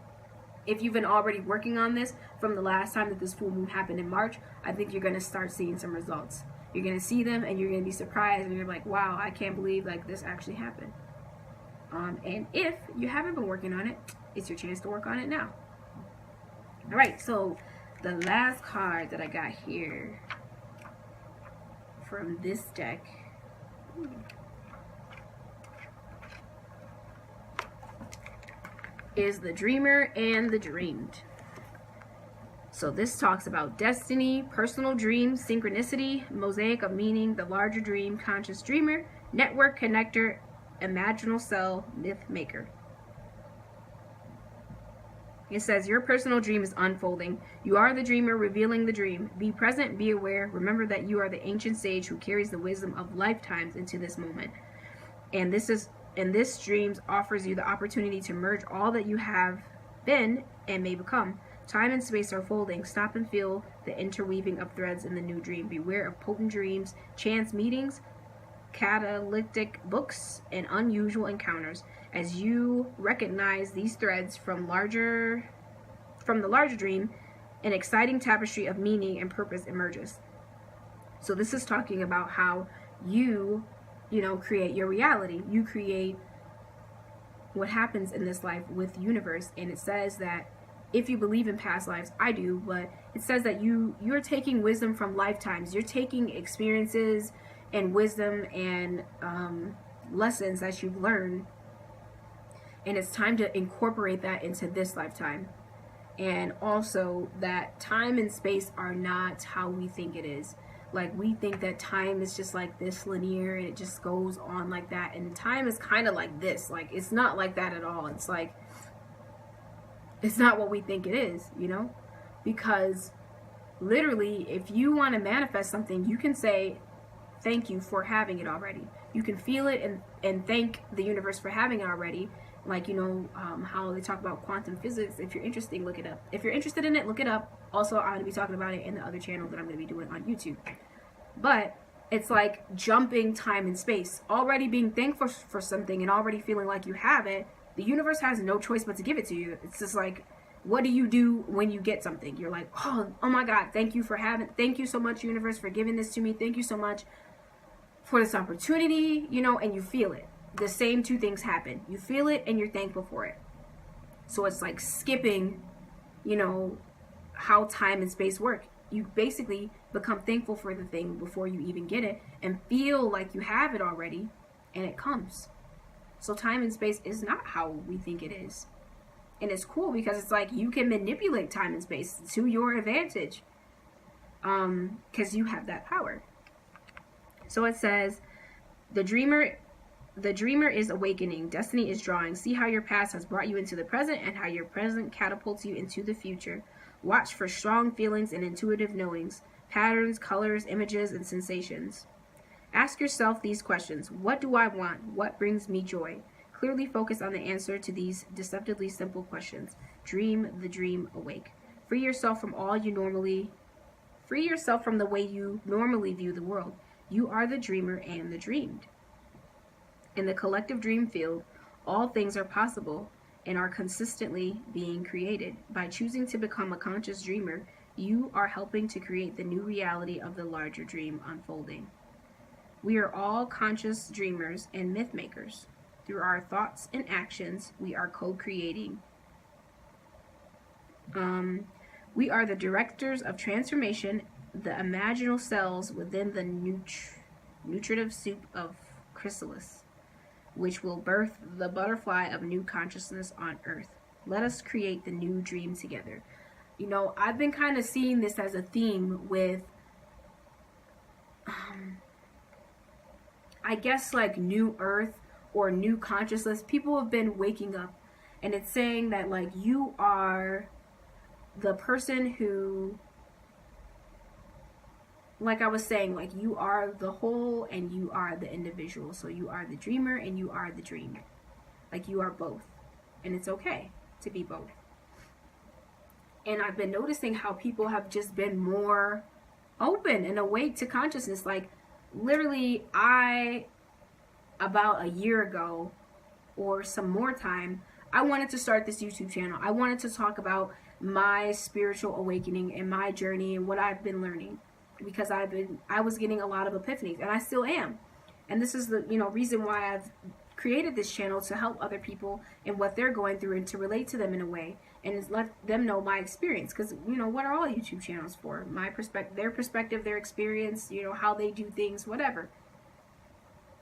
If you've been already working on this from the last time that this full moon happened in March, I think you're going to start seeing some results. You're going to see them and you're going to be surprised and you're like, wow, I can't believe like this actually happened. And if you haven't been working on it, it's your chance to work on it now. All right, so the last card that I got here from this deck is the Dreamer and the Dreamed. So this talks about destiny, personal dreams, synchronicity, mosaic of meaning, the larger dream, conscious dreamer, network connector, imaginal cell, myth maker. It says your personal dream is unfolding. You are the dreamer revealing the dream. Be present, be aware. Remember that you are the ancient sage who carries the wisdom of lifetimes into this moment. And this dreams offers you the opportunity to merge all that you have been and may become. Time and space are folding. Stop and feel the interweaving of threads in the new dream. Beware of potent dreams, chance meetings, catalytic books, and unusual encounters. As you recognize these threads from the larger dream, an exciting tapestry of meaning and purpose emerges. So this is talking about how you create your reality. You create what happens in this life with the universe. And it says that if you believe in past lives, I do, but it says that you're taking wisdom from lifetimes. You're taking experiences and wisdom and lessons that you've learned, and it's time to incorporate that into this lifetime. And also that time and space are not how we think it is. Like, we think that time is just like this linear and it just goes on like that, and time is kind of like this. Like, it's not like that at all. It's like, it's not what we think it is, you know? Because literally, if you want to manifest something, you can say thank you for having it already. You can feel it and thank the universe for having it already. Like, you know, how they talk about quantum physics. If you're interested, look it up. If you're interested in it, look it up. Also, I'm going to be talking about it in the other channel that I'm going to be doing on YouTube. But it's like jumping time and space. Already being thankful for something and already feeling like you have it, the universe has no choice but to give it to you. It's just like, what do you do when you get something? You're like, oh my God, thank you so much, universe, for giving this to me. Thank you so much for this opportunity, you know, and you feel it. The same two things happen. You feel it and you're thankful for it. So it's like skipping, you know, how time and space work. You basically become thankful for the thing before you even get it and feel like you have it already, and it comes. So time and space is not how we think it is. And it's cool because it's like you can manipulate time and space to your advantage, because you have that power. So it says, the dreamer is awakening. Destiny is drawing. See how your past has brought you into the present and how your present catapults you into the future. Watch for strong feelings and intuitive knowings, patterns, colors, images, and sensations. Ask yourself these questions. What do I want? What brings me joy? Clearly focus on the answer to these deceptively simple questions. Dream the dream awake. Free yourself from the way you normally view the world. You are the dreamer and the dreamed. In the collective dream field, all things are possible and are consistently being created. By choosing to become a conscious dreamer, you are helping to create the new reality of the larger dream unfolding. We are all conscious dreamers and myth makers. Through our thoughts and actions, we are co-creating. We are the directors of transformation the imaginal cells within the nutritive soup of chrysalis, which will birth the butterfly of new consciousness on earth. Let us create the new dream together. You know, I've been kind of seeing this as a theme with, I guess, like new earth or new consciousness. People have been waking up, and it's saying that, like, you are the person who, like I was saying, like, you are the whole and you are the individual. So you are the dreamer and you are the dream. Like, you are both. And it's okay to be both. And I've been noticing how people have just been more open and awake to consciousness. Like, literally, about a year ago or some more time, I wanted to start this YouTube channel. I wanted to talk about my spiritual awakening and my journey and what I've been learning, because I was getting a lot of epiphanies, and I still am. And this is the, you know, reason why I've created this channel, to help other people and what they're going through, and to relate to them in a way, and let them know my experience. Because, you know, what are all YouTube channels for? My perspective, their experience, you know, how they do things, whatever.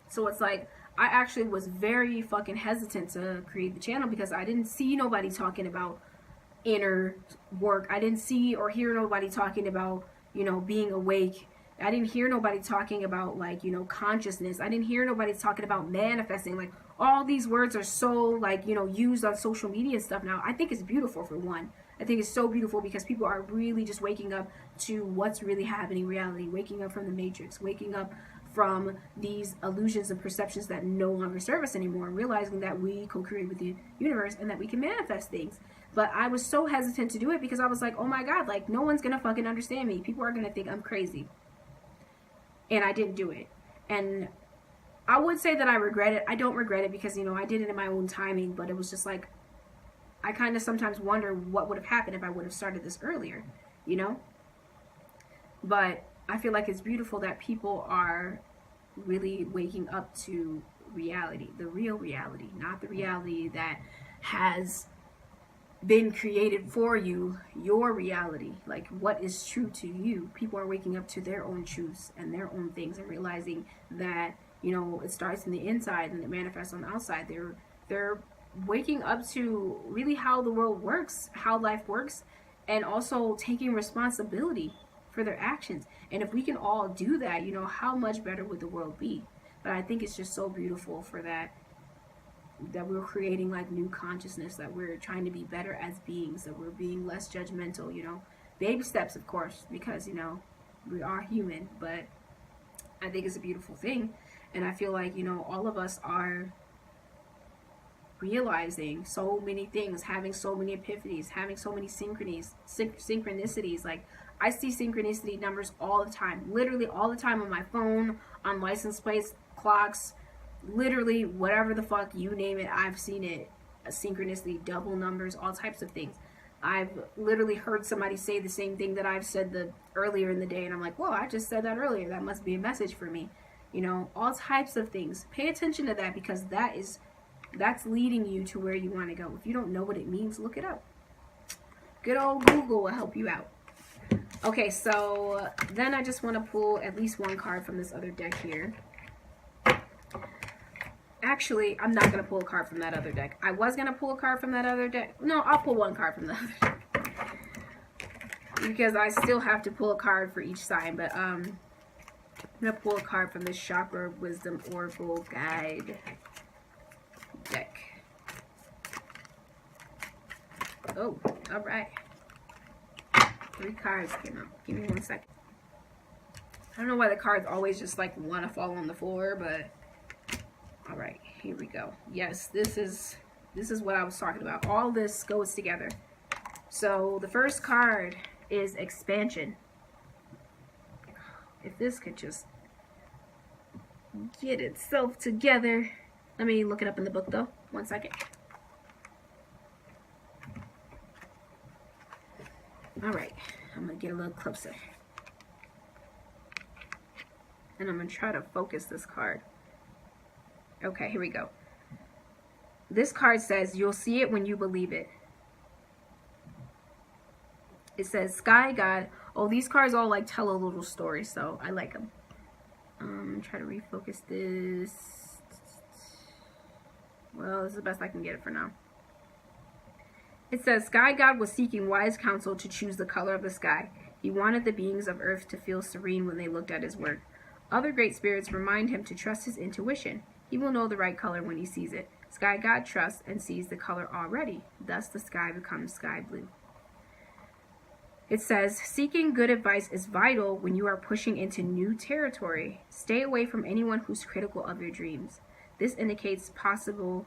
So it's like, I actually was very fucking hesitant to create the channel, because I didn't see nobody talking about inner work. I didn't see or hear nobody talking about, you know, being awake. I didn't hear nobody talking about, like, you know, consciousness. I didn't hear nobody talking about manifesting. Like, all these words are so, like, you know, used on social media and stuff now. I think it's beautiful, for one. I think it's so beautiful because people are really just waking up to what's really happening in reality, waking up from the matrix, waking up from these illusions and perceptions that no longer serve us anymore, and realizing that we co-create with the universe and that we can manifest things. But I was so hesitant to do it because I was like, oh my God, like, no one's gonna fucking understand me. People are gonna think I'm crazy. And I didn't do it. And I would say that I regret it. I don't regret it, because, you know, I did it in my own timing, but it was just like, I kind of sometimes wonder what would have happened if I would have started this earlier, you know? But I feel like it's beautiful that people are really waking up to reality, the real reality, not the reality that has been created for you, your reality, like what is true to you. People are waking up to their own truths and their own things, and realizing that, you know, it starts in the inside and it manifests on the outside. They're waking up to really how the world works, how life works, and also taking responsibility for their actions. And if we can all do that, you know, how much better would the world be? But I think it's just so beautiful for that we're creating, like, new consciousness, that we're trying to be better as beings, that we're being less judgmental, you know. Baby steps, of course, because, you know, we are human, but I think it's a beautiful thing. And I feel like, you know, all of us are realizing so many things, having so many epiphanies, having so many synchronicities. Like, I see synchronicity numbers all the time, literally all the time, on my phone, on license plates, clocks, literally whatever the fuck you name it, I've seen it. A synchronicity, double numbers, all types of things. I've literally heard somebody say the same thing that I've said earlier in the day, and I'm like, whoa, I just said that earlier. That must be a message for me. You know, all types of things. Pay attention to that, because that's leading you to where you want to go. If you don't know what it means, look it up. Good old Google will help you out. Okay, so then I just want to pull at least one card from this other deck here. Actually, I'm not going to pull a card from that other deck. I was going to pull a card from that other deck. No, I'll pull one card from the other deck, because I still have to pull a card for each sign. But I'm going to pull a card from this Chakra Wisdom Oracle Guide deck. Oh, all right. 3 cards came out. Give me 1 second. I don't know why the cards always just, like, want to fall on the floor, but all right, here we go. Yes, this is what I was talking about. All this goes together. So the first card is expansion. If this could just get itself together. Let me look it up in the book, though. 1 second. All right, I'm gonna get a little closer, and I'm gonna try to focus this card. Okay, here we go. This card says, you'll see it when you believe it. It says, Sky God Oh, these cards all like tell a little story, so I like them. Try to refocus this. Well, this is the best I can get it for now. It says, Sky God was seeking wise counsel to choose the color of the sky. He wanted the beings of earth to feel serene when they looked at his work. Other great spirits remind him to trust his intuition. He will know the right color when he sees it. Sky God trusts and sees the color already. Thus the sky becomes sky blue. It says, seeking good advice is vital when you are pushing into new territory. Stay away from anyone who's critical of your dreams. This indicates possibility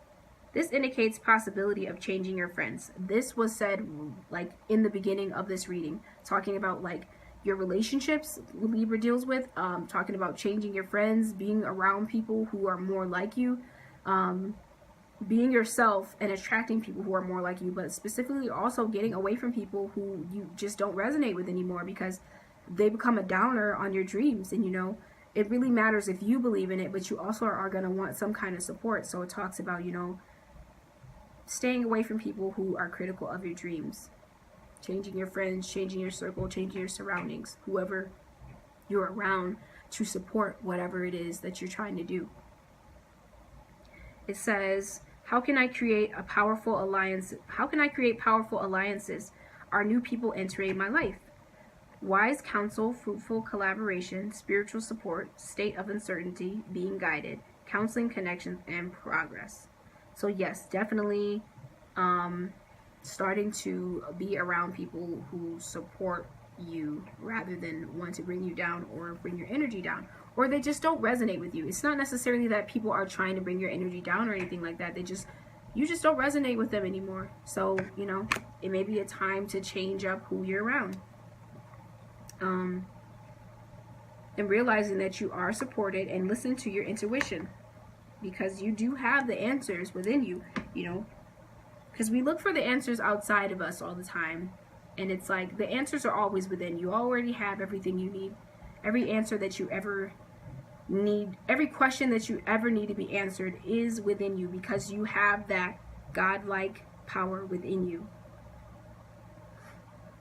of changing your friends. This was said like in the beginning of this reading, talking about like your relationships Libra deals with, talking about changing your friends, being around people who are more like you, being yourself and attracting people who are more like you, but specifically also getting away from people who you just don't resonate with anymore because they become a downer on your dreams. And you know, it really matters if you believe in it, but you also are going to want some kind of support. So it talks about, you know, staying away from people who are critical of your dreams, changing your friends, changing your circle, changing your surroundings, whoever you're around to support whatever it is that you're trying to do. It says, how can I create powerful alliances? Are new people entering my life? Wise counsel, fruitful collaboration, spiritual support, state of uncertainty, being guided, counseling, connections, and progress. So yes, definitely starting to be around people who support you rather than want to bring you down or bring your energy down, or they just don't resonate with you. It's not necessarily that people are trying to bring your energy down or anything like that. You just don't resonate with them anymore. So, you know, it may be a time to change up who you're around. And realizing that you are supported and listen to your intuition, because you do have the answers within you, you know, because we look for the answers outside of us all the time. And it's like the answers are always within you. You already have everything you need. Every answer that you ever need, every question that you ever need to be answered is within you, because you have that godlike power within you.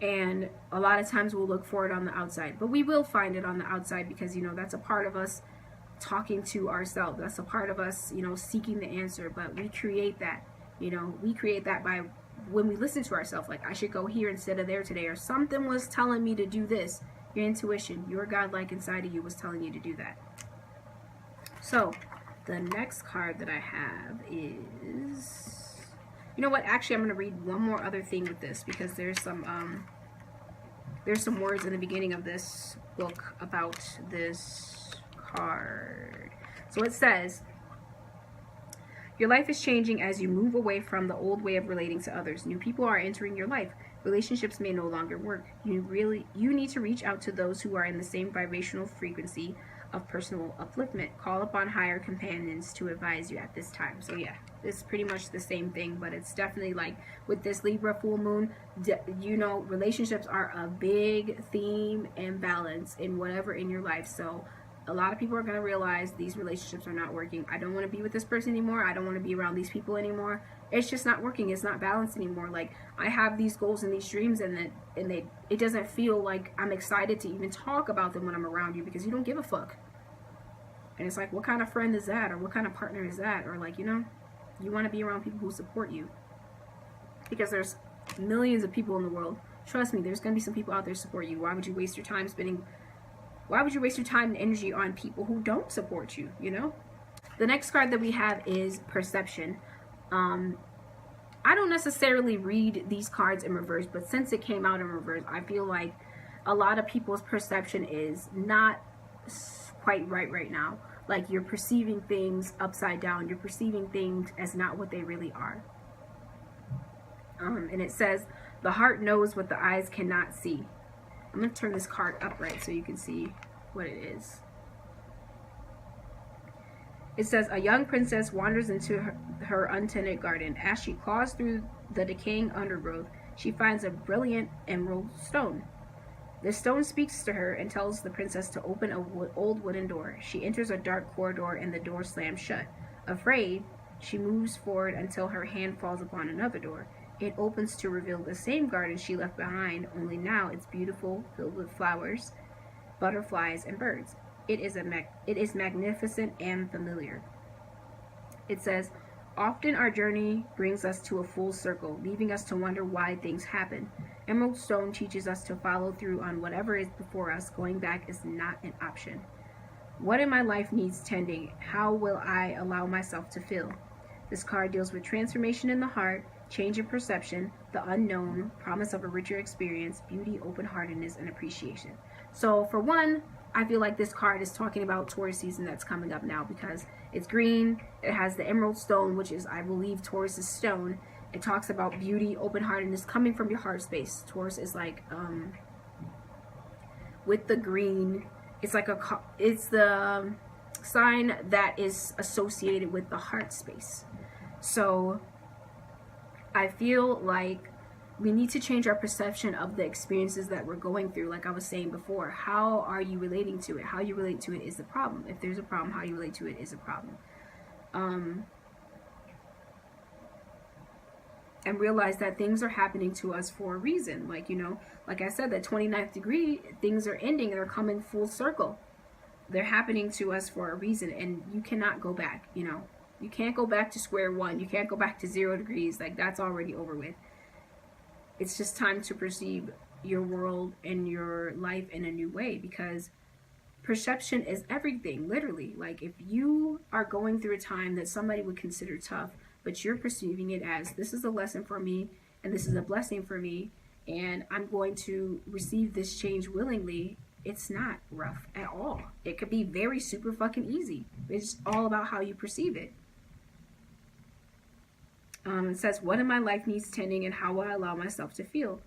And a lot of times we'll look for it on the outside, but we will find it on the outside, because, you know, that's a part of us talking to ourselves. That's a part of us, you know, seeking the answer. But we create that, you know, we create that by when we listen to ourselves, like, I should go here instead of there today, or something was telling me to do this. Your intuition, your godlike inside of you was telling you to do that. So the next card that I have is, you know what, actually I'm going to read one more other thing with this, because there's some words in the beginning of this book about this card. So it says, your life is changing as you move away from the old way of relating to others. New people are entering your life. Relationships may no longer work. You need to reach out to those who are in the same vibrational frequency of personal upliftment. Call upon higher companions to advise you at this time. So yeah, it's pretty much the same thing, but it's definitely like with this Libra full moon, you know, relationships are a big theme and balance in whatever in your life. So a lot of people are going to realize these relationships are not working. I don't want to be with this person anymore. I don't want to be around these people anymore. It's just not working. It's not balanced anymore. Like, I have these goals and these dreams, and it doesn't feel like I'm excited to even talk about them when I'm around you, because you don't give a fuck. And it's like, what kind of friend is that? Or what kind of partner is that? Or like, you know, you want to be around people who support you, because there's millions of people in the world. Trust me, there's going to be some people out there to support you. Why would you waste your time and energy on people who don't support you, you know? The next card that we have is perception. I don't necessarily read these cards in reverse, but since it came out in reverse, I feel like a lot of people's perception is not quite right now. Like, you're perceiving things upside down. You're perceiving things as not what they really are. And it says, the heart knows what the eyes cannot see. I'm going to turn this card upright so you can see what it is. It says, a young princess wanders into her untended garden. As she claws through the decaying undergrowth, she finds a brilliant emerald stone. The stone speaks to her and tells the princess to open an old wooden door. She enters a dark corridor and the door slams shut. Afraid, she moves forward until her hand falls upon another door. It opens to reveal the same garden she left behind, only now it's beautiful, filled with flowers, butterflies, and birds. It is magnificent and familiar. It says, often our journey brings us to a full circle, leaving us to wonder why things happen. Emerald Stone teaches us to follow through on whatever is before us. Going back is not an option. What in my life needs tending? How will I allow myself to feel? This card deals with transformation in the heart, change in perception, the unknown, promise of a richer experience, beauty, open-heartedness, and appreciation. So for one, I feel like this card is talking about Taurus season that's coming up now, because it's green, it has the emerald stone, which is, I believe, Taurus's stone. It talks about beauty, open-heartedness coming from your heart space. Taurus is like, with the green, it's the sign that is associated with the heart space. So I feel like we need to change our perception of the experiences that we're going through. Like I was saying before, how are you relating to it? How you relate to it is the problem. If there's a problem, how you relate to it is a problem. And realize that things are happening to us for a reason. Like, you know, like I said, that 29th degree, things are ending and they're coming full circle. They're happening to us for a reason, and you cannot go back, you know. You can't go back to square one. You can't go back to 0 degrees. Like, that's already over with. It's just time to perceive your world and your life in a new way, because perception is everything, literally. Like, if you are going through a time that somebody would consider tough, but you're perceiving it as, this is a lesson for me, and this is a blessing for me, and I'm going to receive this change willingly, it's not rough at all. It could be very super fucking easy. It's all about how you perceive it. It says, what in my life needs tending, and how will I allow myself to feel?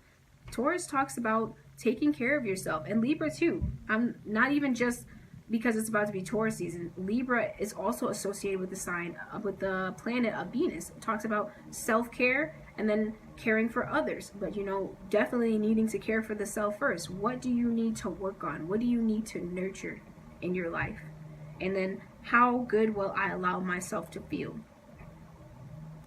Taurus talks about taking care of yourself, and Libra too. I'm not even just because it's about to be Taurus season. Libra is also associated with the sign, with the planet of Venus. It talks about self-care and then caring for others. But, you know, definitely needing to care for the self first. What do you need to work on? What do you need to nurture in your life? And then, how good will I allow myself to feel?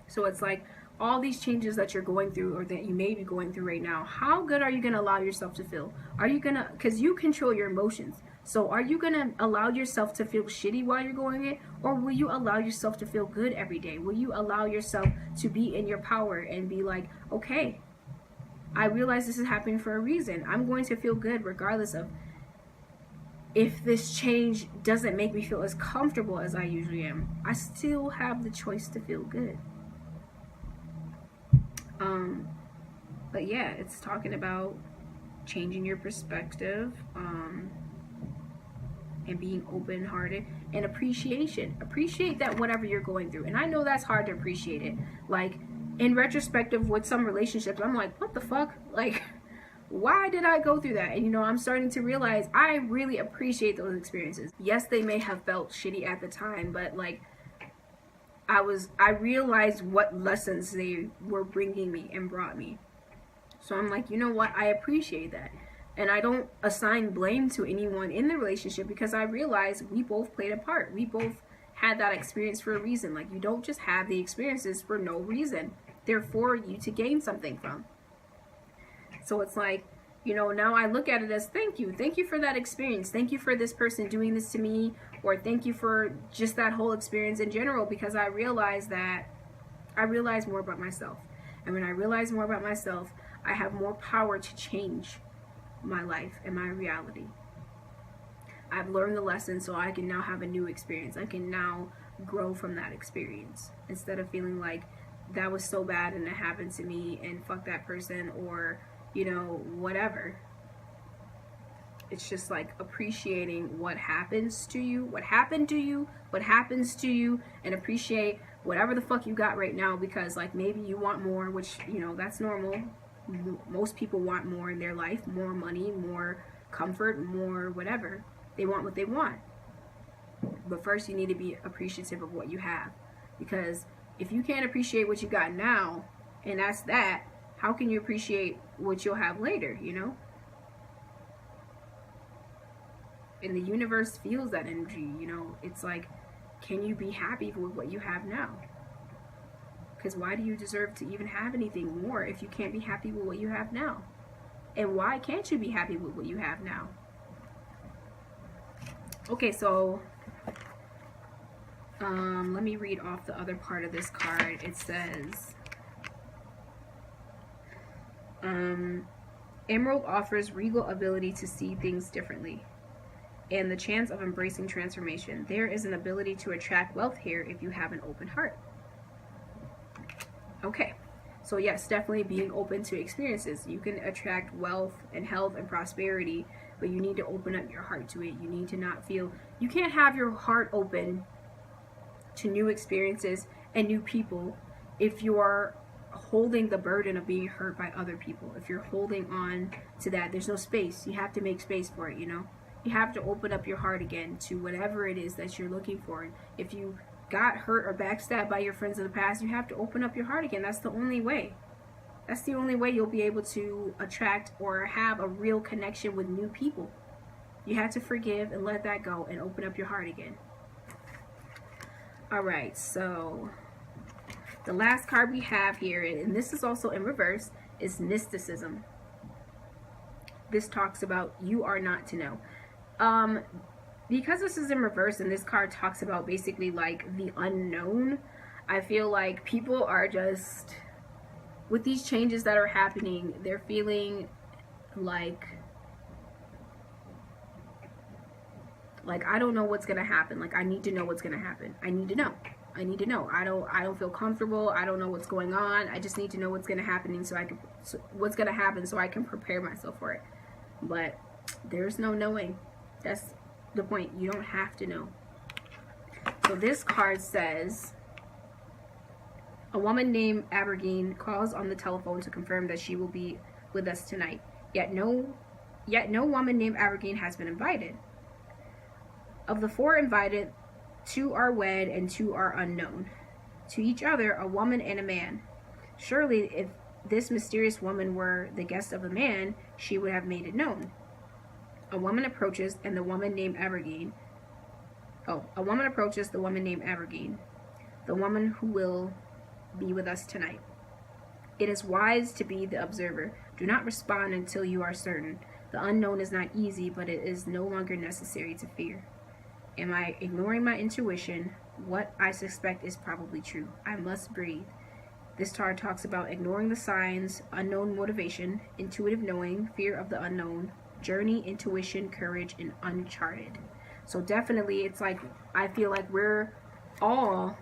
So it's like, all these changes that you're going through, or that you may be going through right now, how good are you going to allow yourself to feel? Are you going to, because you control your emotions. So are you going to allow yourself to feel shitty while you're going it? Or will you allow yourself to feel good every day? Will you allow yourself to be in your power and be like, okay, I realize this is happening for a reason. I'm going to feel good regardless of if this change doesn't make me feel as comfortable as I usually am. I still have the choice to feel good. But yeah, it's talking about changing your perspective, and being open-hearted, and appreciation. Appreciate that whatever you're going through. And I know that's hard to appreciate it. Like, in retrospective with some relationships, I'm like, what the fuck? Like, why did I go through that? And, you know, I'm starting to realize I really appreciate those experiences. Yes, they may have felt shitty at the time, but, like, I realized what lessons they were bringing me and brought me. So I'm like, you know what? I appreciate that. And I don't assign blame to anyone in the relationship, because I realize we both played a part. We both had that experience for a reason. Like, you don't just have the experiences for no reason. They're for you to gain something from. So it's like, you know, now I look at it as thank you. Thank you for that experience. Thank you for this person doing this to me, or thank you for just that whole experience in general, because I realize more about myself. And when I realize more about myself, I have more power to change my life and my reality. I've learned the lesson, so I can now have a new experience. I can now grow from that experience, instead of feeling like that was so bad and it happened to me and fuck that person, or, you know, whatever. It's just like appreciating what happens to you, what happened to you, what happens to you, and appreciate whatever the fuck you got right now, because, like, maybe you want more, which, you know, that's normal. Most people want more in their life, more money, more comfort, more whatever. They want what they want. But first you need to be appreciative of what you have, because if you can't appreciate what you got now, and that's that, how can you appreciate what you'll have later, you know? And the universe feels that energy, you know? It's like, can you be happy with what you have now? Because why do you deserve to even have anything more if you can't be happy with what you have now? And why can't you be happy with what you have now? Okay, so let me read off the other part of this card. It says, Emerald offers regal ability to see things differently and the chance of embracing transformation. There is an ability to attract wealth here if you have an open heart. Okay, so yes, definitely being open to experiences. You can attract wealth and health and prosperity, but you need to open up your heart to it. You need to not feel, you can't have your heart open to new experiences and new people if you're holding the burden of being hurt by other people. If you're holding on to that, there's no space. You have to make space for it, you know? You have to open up your heart again to whatever it is that you're looking for. If you got hurt or backstabbed by your friends in the past, you have to open up your heart again. That's the only way. That's the only way you'll be able to attract or have a real connection with new people. You have to forgive and let that go and open up your heart again. All right, so the last card we have here, and this is also in reverse, is mysticism. This talks about you are not to know. Because this is in reverse and this card talks about basically like the unknown, I feel like people are just, with these changes that are happening, they're feeling like I don't know what's gonna happen. Like, I need to know what's gonna happen. I need to know. I need to know. I don't feel comfortable. I don't know what's going on. I just need to know what's gonna happen so what's gonna happen so I can prepare myself for it. But there's no knowing. That's the point. You don't have to know. So this card says, a woman named Abergine calls on the telephone to confirm that she will be with us tonight. Yet no woman named Abergine has been invited. Of the 4 invited, 2 are wed and 2 are unknown to each other, a woman and a man. Surely if this mysterious woman were the guest of a man, she would have made it known. A woman approaches and the woman named Abergine. A woman approaches the woman named Abergine, the woman who will be with us tonight. It is wise to be the observer. Do not respond until you are certain. The unknown is not easy, but it is no longer necessary to fear. Am I ignoring my intuition? What I suspect is probably true. I must breathe. This card talks about ignoring the signs, unknown motivation, intuitive knowing, fear of the unknown, journey, intuition, courage, and uncharted. So definitely it's like, I feel like we're all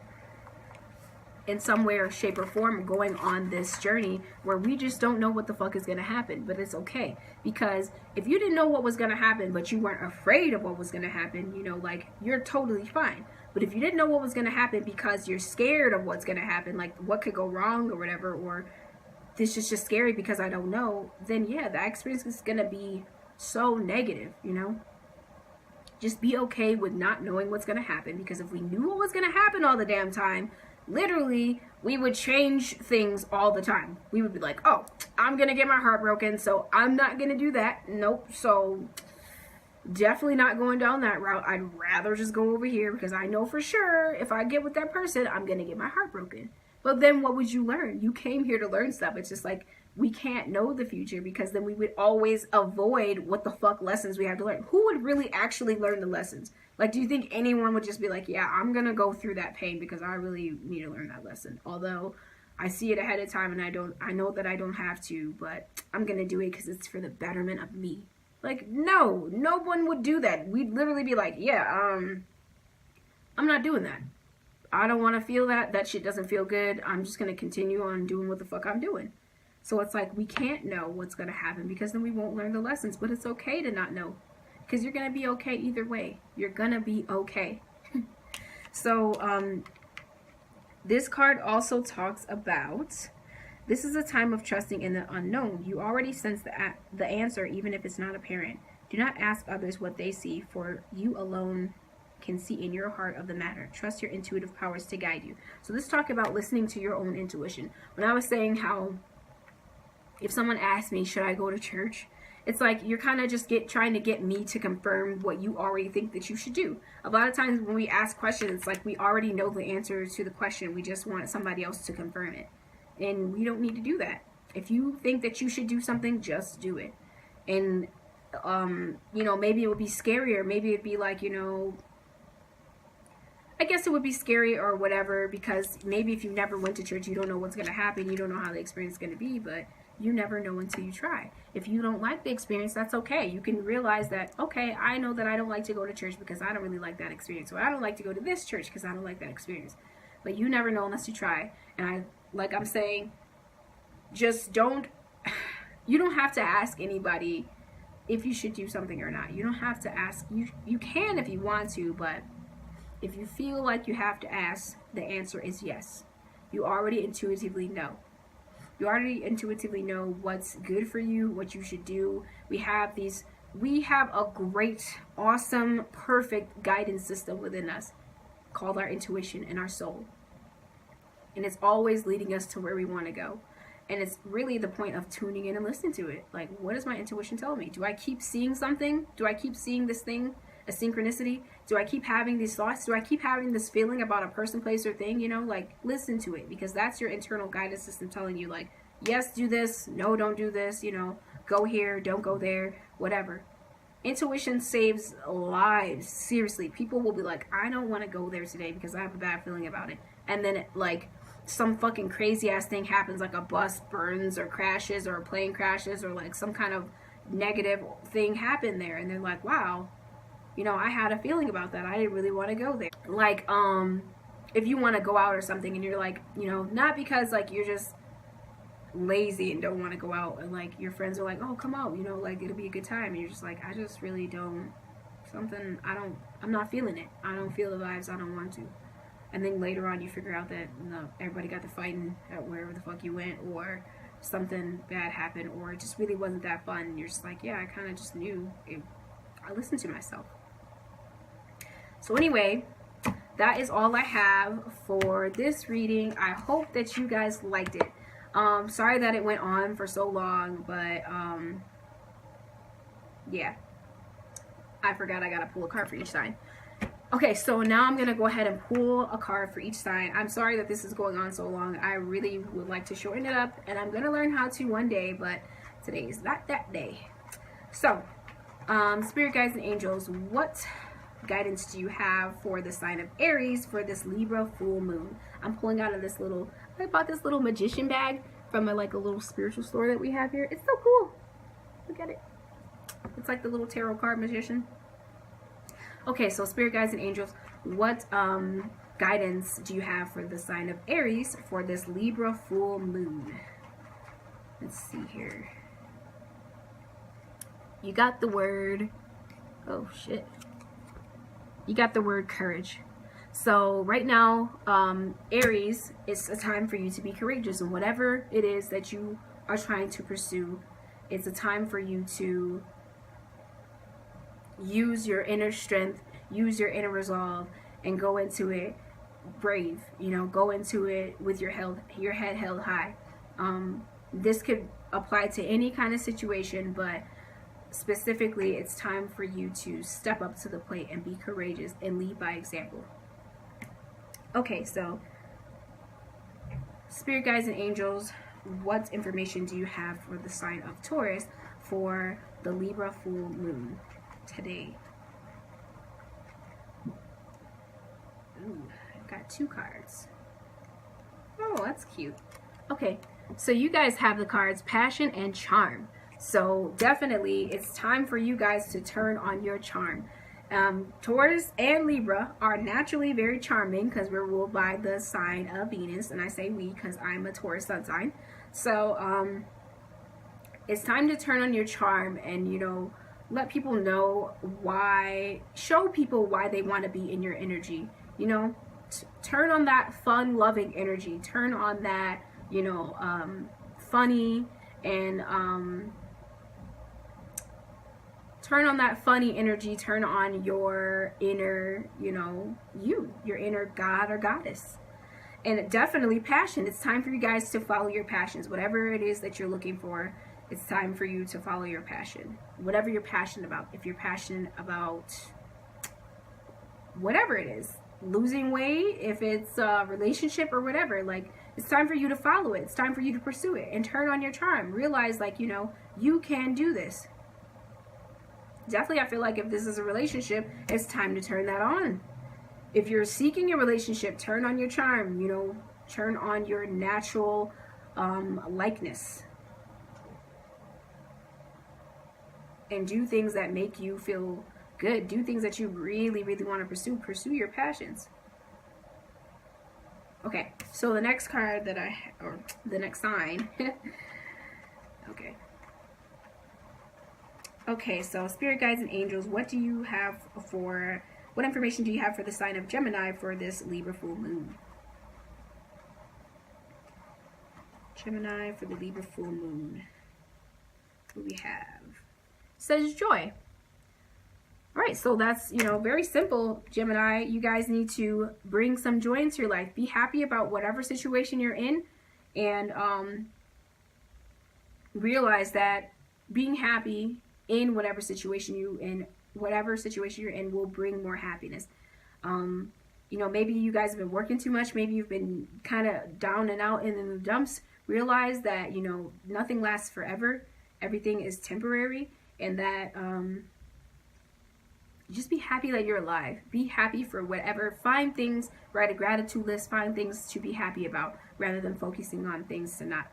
in some way or shape or form going on this journey where we just don't know what the fuck is going to happen. But it's okay, because if you didn't know what was going to happen but you weren't afraid of what was going to happen, you know, like, you're totally fine. But if you didn't know what was going to happen because you're scared of what's going to happen, like what could go wrong or whatever, or this is just scary because I don't know, then yeah, that experience is going to be so negative, you know. Just be okay with not knowing what's going to happen, because if we knew what was going to happen all the damn time, literally, we would change things all the time. We would be like, oh, I'm going to get my heart broken, so I'm not going to do that. Nope. So definitely not going down that route. I'd rather just go over here because I know for sure if I get with that person, I'm going to get my heart broken. But then what would you learn? You came here to learn stuff. It's just like, we can't know the future, because then we would always avoid what the fuck lessons we have to learn. Who would really actually learn the lessons? Like, do you think anyone would just be like, yeah, I'm going to go through that pain because I really need to learn that lesson? Although I see it ahead of time and I know that I don't have to, but I'm going to do it because it's for the betterment of me. Like, no one would do that. We'd literally be like, yeah, I'm not doing that. I don't want to feel that. That shit doesn't feel good. I'm just going to continue on doing what the fuck I'm doing. So it's like, we can't know what's going to happen because then we won't learn the lessons. But it's okay to not know, because you're going to be okay either way. You're going to be okay. So this card also talks about, this is a time of trusting in the unknown. You already sense the answer, even if it's not apparent. Do not ask others what they see, for you alone can see in your heart of the matter. Trust your intuitive powers to guide you. So this talk about listening to your own intuition. When I was saying how if someone asked me, should I go to church? It's like you're kind of just trying to get me to confirm what you already think that you should do. A lot of times when we ask questions, it's like we already know the answer to the question. We just want somebody else to confirm it. And we don't need to do that. If you think that you should do something, just do it. And, you know, maybe it would be scarier. Maybe it'd be like, you know, I guess it would be scary or whatever, because maybe if you never went to church, you don't know what's going to happen. You don't know how the experience is going to be, but you never know until you try. If you don't like the experience, that's okay. You can realize that, okay, I know that I don't like to go to church because I don't really like that experience. Or I don't like to go to this church because I don't like that experience. But you never know unless you try. And like I'm saying, just don't, you don't have to ask anybody if you should do something or not. You don't have to ask. You can if you want to, but if you feel like you have to ask, the answer is yes. You already intuitively know. You already intuitively know what's good for you, what you should do. We have a great, awesome, perfect guidance system within us called our intuition and our soul. And it's always leading us to where we want to go. And it's really the point of tuning in and listening to it. Like, what is my intuition telling me? Do I keep seeing something? Do I keep seeing this thing, a synchronicity? Do I keep having these thoughts? Do I keep having this feeling about a person, place, or thing? You know, like, listen to it, because that's your internal guidance system telling you, like, yes, do this. No, don't do this. You know, go here, don't go there, whatever. Intuition saves lives. Seriously, people will be like, I don't want to go there today because I have a bad feeling about it. And then, like, some fucking crazy ass thing happens, like a bus burns or crashes or a plane crashes or like some kind of negative thing happened there, and they're like, wow, you know, I had a feeling about that. I didn't really want to go there. Like, if you want to go out or something and you're like, you know, not because like you're just lazy and don't want to go out, and like your friends are like, oh, come out, you know, like it'll be a good time, and you're just like, I just really don't, I'm not feeling it. I don't feel the vibes. I don't want to. And then later on you figure out that, you know, everybody got to fighting at wherever the fuck you went, or something bad happened, or it just really wasn't that fun, and you're just like, yeah, I kind of just knew it. I listened to myself. So anyway, that is all I have for this reading. I hope that you guys liked it. Sorry that it went on for so long, but yeah, I forgot I gotta pull a card for each sign. Okay, so now I'm gonna go ahead and pull a card for each sign. I'm sorry that this is going on so long. I really would like to shorten it up, and I'm gonna learn how to one day, but today is not that day. So, spirit guides and angels, what guidance do you have for the sign of Aries for this Libra full moon? I'm pulling out of this little, I bought this little magician bag from a little spiritual store that we have here. It's so cool. Look at it. It's like the little tarot card magician. Okay, so spirit guides and angels, what guidance do you have for the sign of Aries for this Libra full moon? Let's see here. You got the word, oh shit. You got the word courage. So right now, Aries, it's a time for you to be courageous, and whatever it is that you are trying to pursue, it's a time for you to use your inner strength, use your inner resolve, and go into it brave. You know, go into it with your head held high. This could apply to any kind of situation, but specifically, it's time for you to step up to the plate and be courageous and lead by example. Okay, so spirit guides and angels, what information do you have for the sign of Taurus for the Libra full moon today? Ooh, I've got two cards. Oh, that's cute. Okay, so you guys have the cards Passion and Charm. So definitely it's time for you guys to turn on your charm. Taurus and Libra are naturally very charming because we're ruled by the sign of Venus, and I say we because I'm a Taurus sun sign. So it's time to turn on your charm and, you know, let people know why, show people why they want to be in your energy. You know, turn on that fun loving energy, turn on that, you know, funny and turn on that funny energy, turn on your inner, you know, your inner god or goddess. And definitely passion. It's time for you guys to follow your passions, whatever it is that you're looking for. It's time for you to follow your passion. Whatever you're passionate about. If you're passionate about whatever it is, losing weight, if it's a relationship or whatever, like, it's time for you to follow it. It's time for you to pursue it and turn on your charm. Realize, like, you know, you can do this. Definitely, I feel like if this is a relationship, it's time to turn that on. If you're seeking a relationship, turn on your charm, you know, turn on your natural likeness. And do things that make you feel good. Do things that you really, really want to pursue. Pursue your passions. Okay, so the next card that or the next sign. Okay. Okay, so spirit guides and angels, what information do you have for the sign of Gemini for this Libra full moon? Gemini for the Libra full moon. What do we have? It says joy. All right, so that's, you know, very simple, Gemini. You guys need to bring some joy into your life. Be happy about whatever situation you're in, and realize that being happy in whatever situation you're in will bring more happiness. You know, maybe you guys have been working too much. Maybe you've been kind of down and out and in the dumps. Realize that, you know, nothing lasts forever. Everything is temporary, and that just be happy that you're alive. Be happy for whatever. Find things, write a gratitude list, find things to be happy about rather than focusing on things to not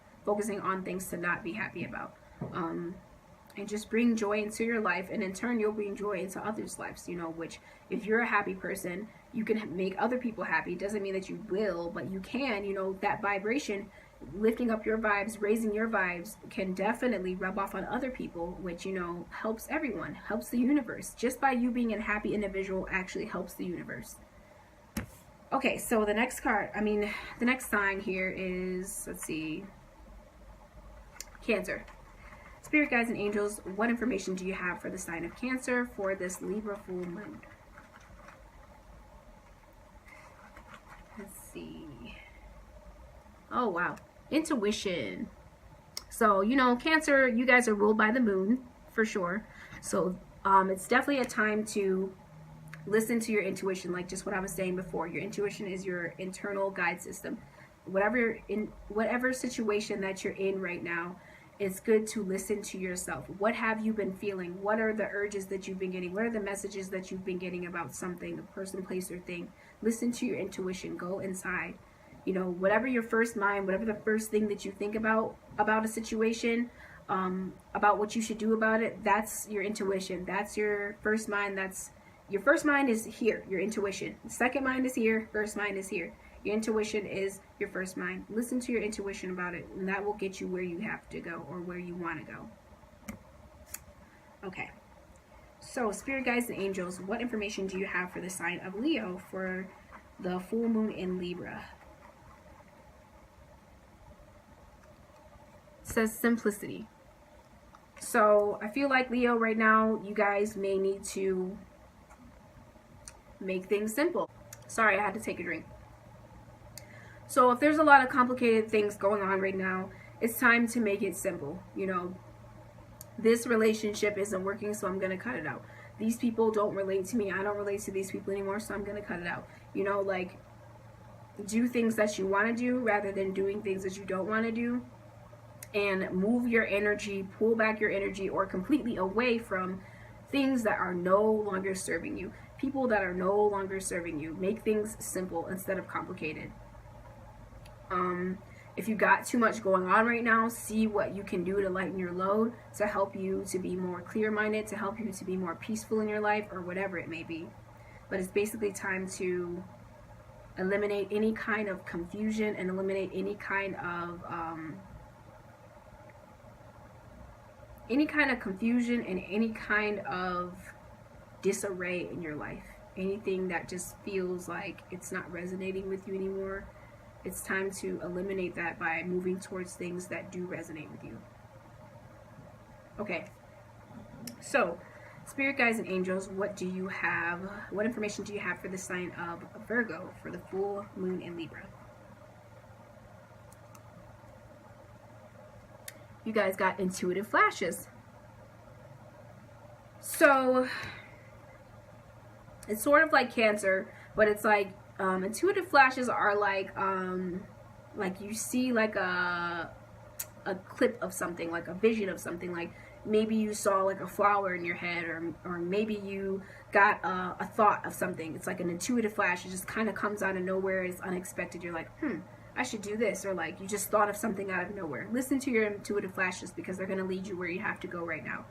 be happy about. And just bring joy into your life, and in turn you'll bring joy into others' lives, you know, which if you're a happy person, you can make other people happy. It doesn't mean that you will, but you can, you know, that vibration, lifting up your vibes, raising your vibes can definitely rub off on other people, which, you know, helps everyone, helps the universe. Just by you being a happy individual actually helps the universe. Okay, so the next sign here is, let's see, Cancer. Spirit guides and angels, what information do you have for the sign of Cancer for this Libra full moon? Let's see. Oh, wow. Intuition. So, you know, Cancer, you guys are ruled by the moon, for sure. So, it's definitely a time to listen to your intuition, like just what I was saying before. Your intuition is your internal guide system. Whatever situation that you're in right now, it's good to listen to yourself. What have you been feeling? What are the urges that you've been getting? What are the messages that you've been getting about something, a person, place, or thing? Listen to your intuition. Go inside. You know, whatever your first mind, whatever the first thing that you think about a situation, about what you should do about it, that's your intuition. That's your first mind. Your first mind is here, your intuition. The second mind is here, first mind is here. Your intuition is your first mind. Listen to your intuition about it, and that will get you where you have to go or where you want to go. Okay. So, spirit guides and angels, what information do you have for the sign of Leo for the full moon in Libra? It says simplicity. So, I feel like Leo right now, you guys may need to make things simple. Sorry, I had to take a drink. So if there's a lot of complicated things going on right now, it's time to make it simple. You know, this relationship isn't working, so I'm going to cut it out. These people don't relate to me. I don't relate to these people anymore, so I'm going to cut it out. You know, like, do things that you want to do rather than doing things that you don't want to do. And move your energy, pull back your energy, or completely away from things that are no longer serving you. People that are no longer serving you. Make things simple instead of complicated. If you got too much going on right now, see what you can do to lighten your load, to help you to be more clear-minded, to help you to be more peaceful in your life, or whatever it may be. But it's basically time to eliminate any kind of confusion and eliminate any kind of confusion and any kind of disarray in your life. Anything that just feels like it's not resonating with you anymore. It's time to eliminate that by moving towards things that do resonate with you. Okay. So, spirit guides and angels, what information do you have for the sign of Virgo for the full moon in Libra? you guys got intuitive flashes. So it's sort of like Cancer, but it's like intuitive flashes are like you see like a clip of something, like a vision of something, like maybe you saw like a flower in your head, or maybe you got a thought of something. It's like an intuitive flash. It just kind of comes out of nowhere. It's unexpected. You're like, I should do this, or like you just thought of something out of nowhere. Listen to your intuitive flashes, because they're going to lead you where you have to go right now.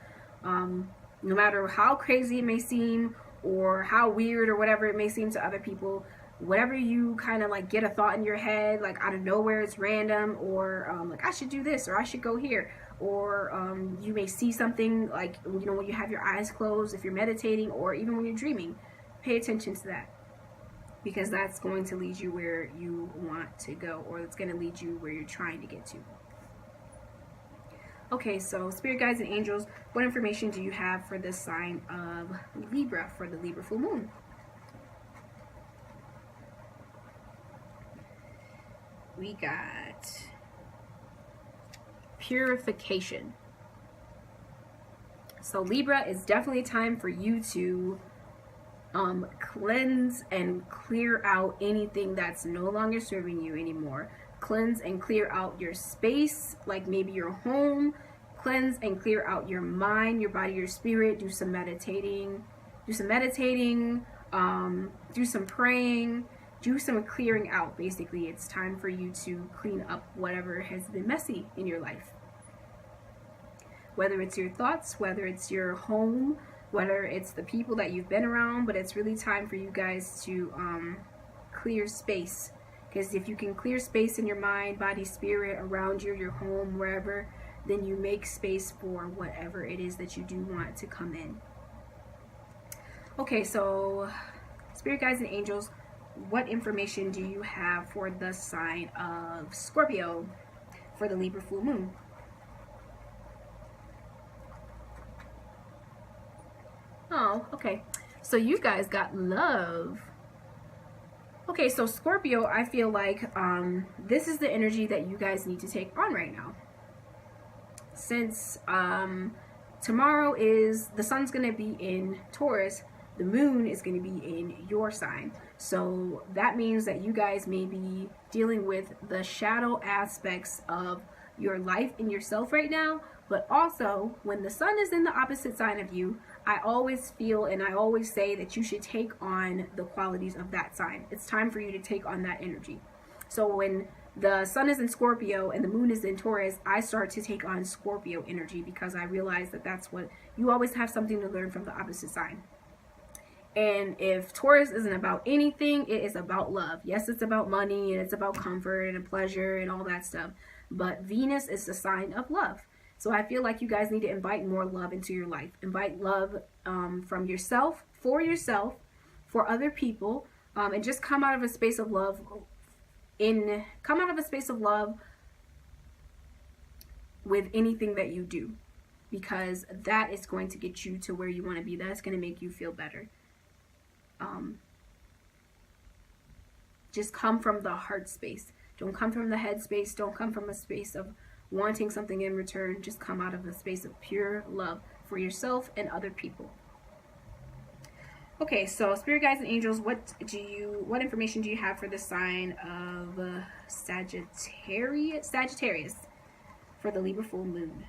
No matter how crazy it may seem, or how weird or whatever it may seem to other people, whatever you kind of like get a thought in your head, like out of nowhere, it's random, or like I should do this, or I should go here, or you may see something, like, you know, when you have your eyes closed, if you're meditating, or even when you're dreaming. Pay attention to that, because that's going to lead you where you want to go, or it's going to lead you where you're trying to get to. Okay, so spirit guides and angels, what information do you have for the sign of Libra, for the Libra full moon? We got purification. So Libra, is definitely time for you to cleanse and clear out anything that's no longer serving you anymore. Cleanse and clear out your space, like maybe your home. Cleanse and clear out your mind, your body, your spirit. Do some meditating. Do some praying. Do some clearing out. Basically, it's time for you to clean up whatever has been messy in your life. Whether it's your thoughts, whether it's your home, whether it's the people that you've been around, but it's really time for you guys to clear space. Because if you can clear space in your mind, body, spirit, around you, your home, wherever, then you make space for whatever it is that you do want to come in. Okay, so spirit guides and angels, what information do you have for the sign of Scorpio, for the Libra full moon? Oh, okay. So you guys got love. Okay, so Scorpio, I feel like this is the energy that you guys need to take on right now. Since tomorrow is, the sun's going to be in Taurus, the moon is going to be in your sign. So that means that you guys may be dealing with the shadow aspects of your life and yourself right now. But also, when the sun is in the opposite sign of you, I always feel and I always say that you should take on the qualities of that sign. It's time for you to take on that energy. So when the sun is in Scorpio and the moon is in Taurus, I start to take on Scorpio energy, because I realize that that's what, you always have something to learn from the opposite sign. And if Taurus isn't about anything, it is about love. Yes, it's about money and it's about comfort and pleasure and all that stuff. But Venus is the sign of love. So I feel like you guys need to invite more love into your life. Invite love from yourself, for other people, and just come out of a space of love. Come out of a space of love with anything that you do, because that is going to get you to where you want to be. That's going to make you feel better. Just come from the heart space. Don't come from the head space. Don't come from a space of wanting something in return. Just come out of a space of pure love for yourself and other people. Okay, so spirit guides and angels, what information do you have for the sign of Sagittarius, for the Libra full moon?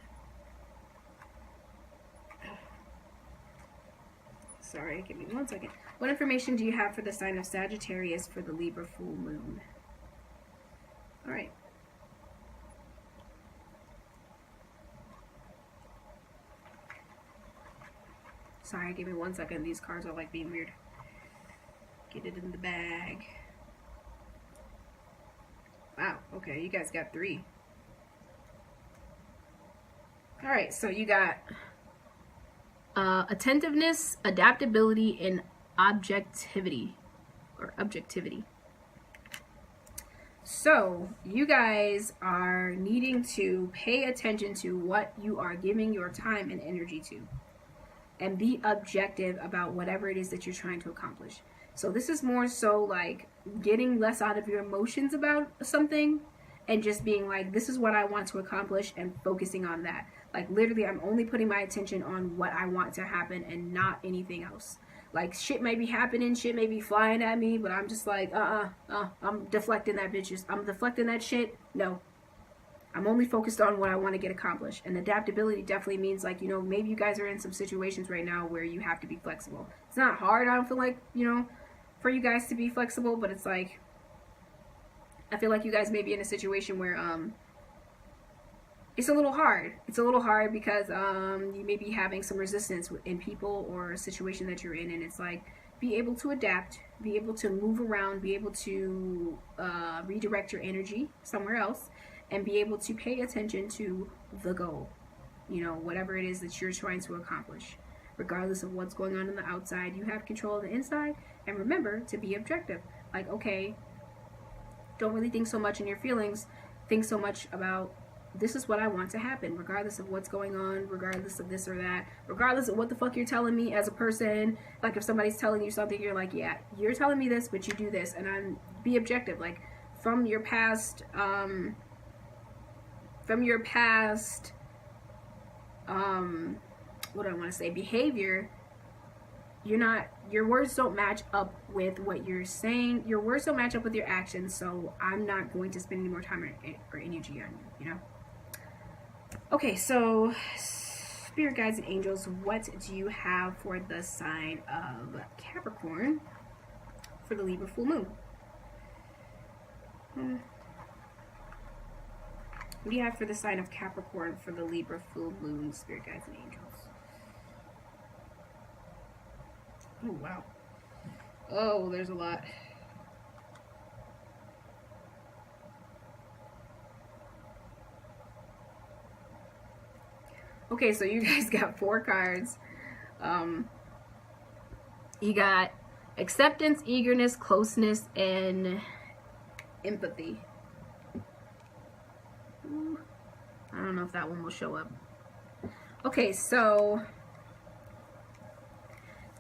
Sorry, give me 1 second. What information do you have for the sign of Sagittarius, for the Libra full moon? All right. Sorry, give me 1 second. These cards are like being weird. Get it in the bag. Wow, okay, you guys got 3. All right, so you got attentiveness, adaptability, and objectivity. So you guys are needing to pay attention to what you are giving your time and energy to, and be objective about whatever it is that you're trying to accomplish. So this is more so like getting less out of your emotions about something and just being like, this is what I want to accomplish, and focusing on that. Like, literally, I'm only putting my attention on what I want to happen and not anything else. Like, shit may be happening, shit may be flying at me, but I'm just like, I'm deflecting that bitches. I'm deflecting that shit. No. I'm only focused on what I want to get accomplished. And adaptability definitely means, like, you know, maybe you guys are in some situations right now where you have to be flexible. It's not hard, I don't feel like, you know, for you guys to be flexible, but it's like, I feel like you guys may be in a situation where, it's a little hard. It's a little hard because you may be having some resistance in people or a situation that you're in, and it's like, be able to adapt, be able to move around, be able to redirect your energy somewhere else, and be able to pay attention to the goal, you know, whatever it is that you're trying to accomplish. Regardless of what's going on the outside, you have control of the inside, and remember to be objective. Like, okay, don't really think so much in your feelings, think so much about, this is what I want to happen, regardless of what's going on, regardless of this or that, regardless of what the fuck you're telling me as a person. Like, if somebody's telling you something, you're like, yeah, you're telling me this, but you do this, and be objective. Like, from your past, what do I want to say, behavior, your words don't match up with what you're saying. Your words don't match up with your actions, so I'm not going to spend any more time or energy on you, you know? Okay, so spirit guides and angels, what do you have for the sign of Capricorn for the Libra full moon? What do you have for the sign of Capricorn for the Libra full moon, spirit guides and angels? Oh, wow. Oh, there's a lot. Okay, so you guys got 4 cards. You got acceptance, eagerness, closeness, and empathy. I don't know if that one will show up. Okay, so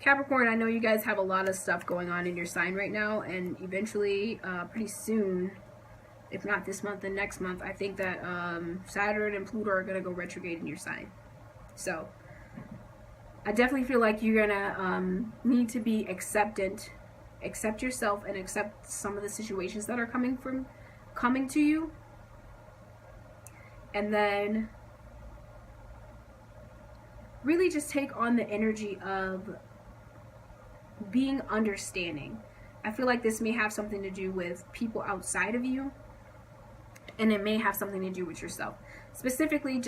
Capricorn, I know you guys have a lot of stuff going on in your sign right now, and eventually, pretty soon, if not this month, then next month, I think that Saturn and Pluto are going to go retrograde in your sign. So, I definitely feel like you're going to need to be acceptant, accept yourself, and accept some of the situations that are coming to you. And then really just take on the energy of being understanding. I feel like this may have something to do with people outside of you, and it may have something to do with yourself. Specifically,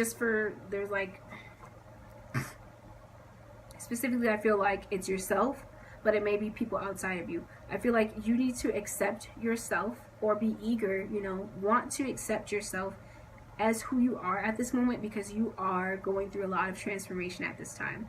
specifically, I feel like it's yourself, but it may be people outside of you. I feel like you need to accept yourself, or be eager, you know, want to accept yourself as who you are at this moment, because you are going through a lot of transformation at this time.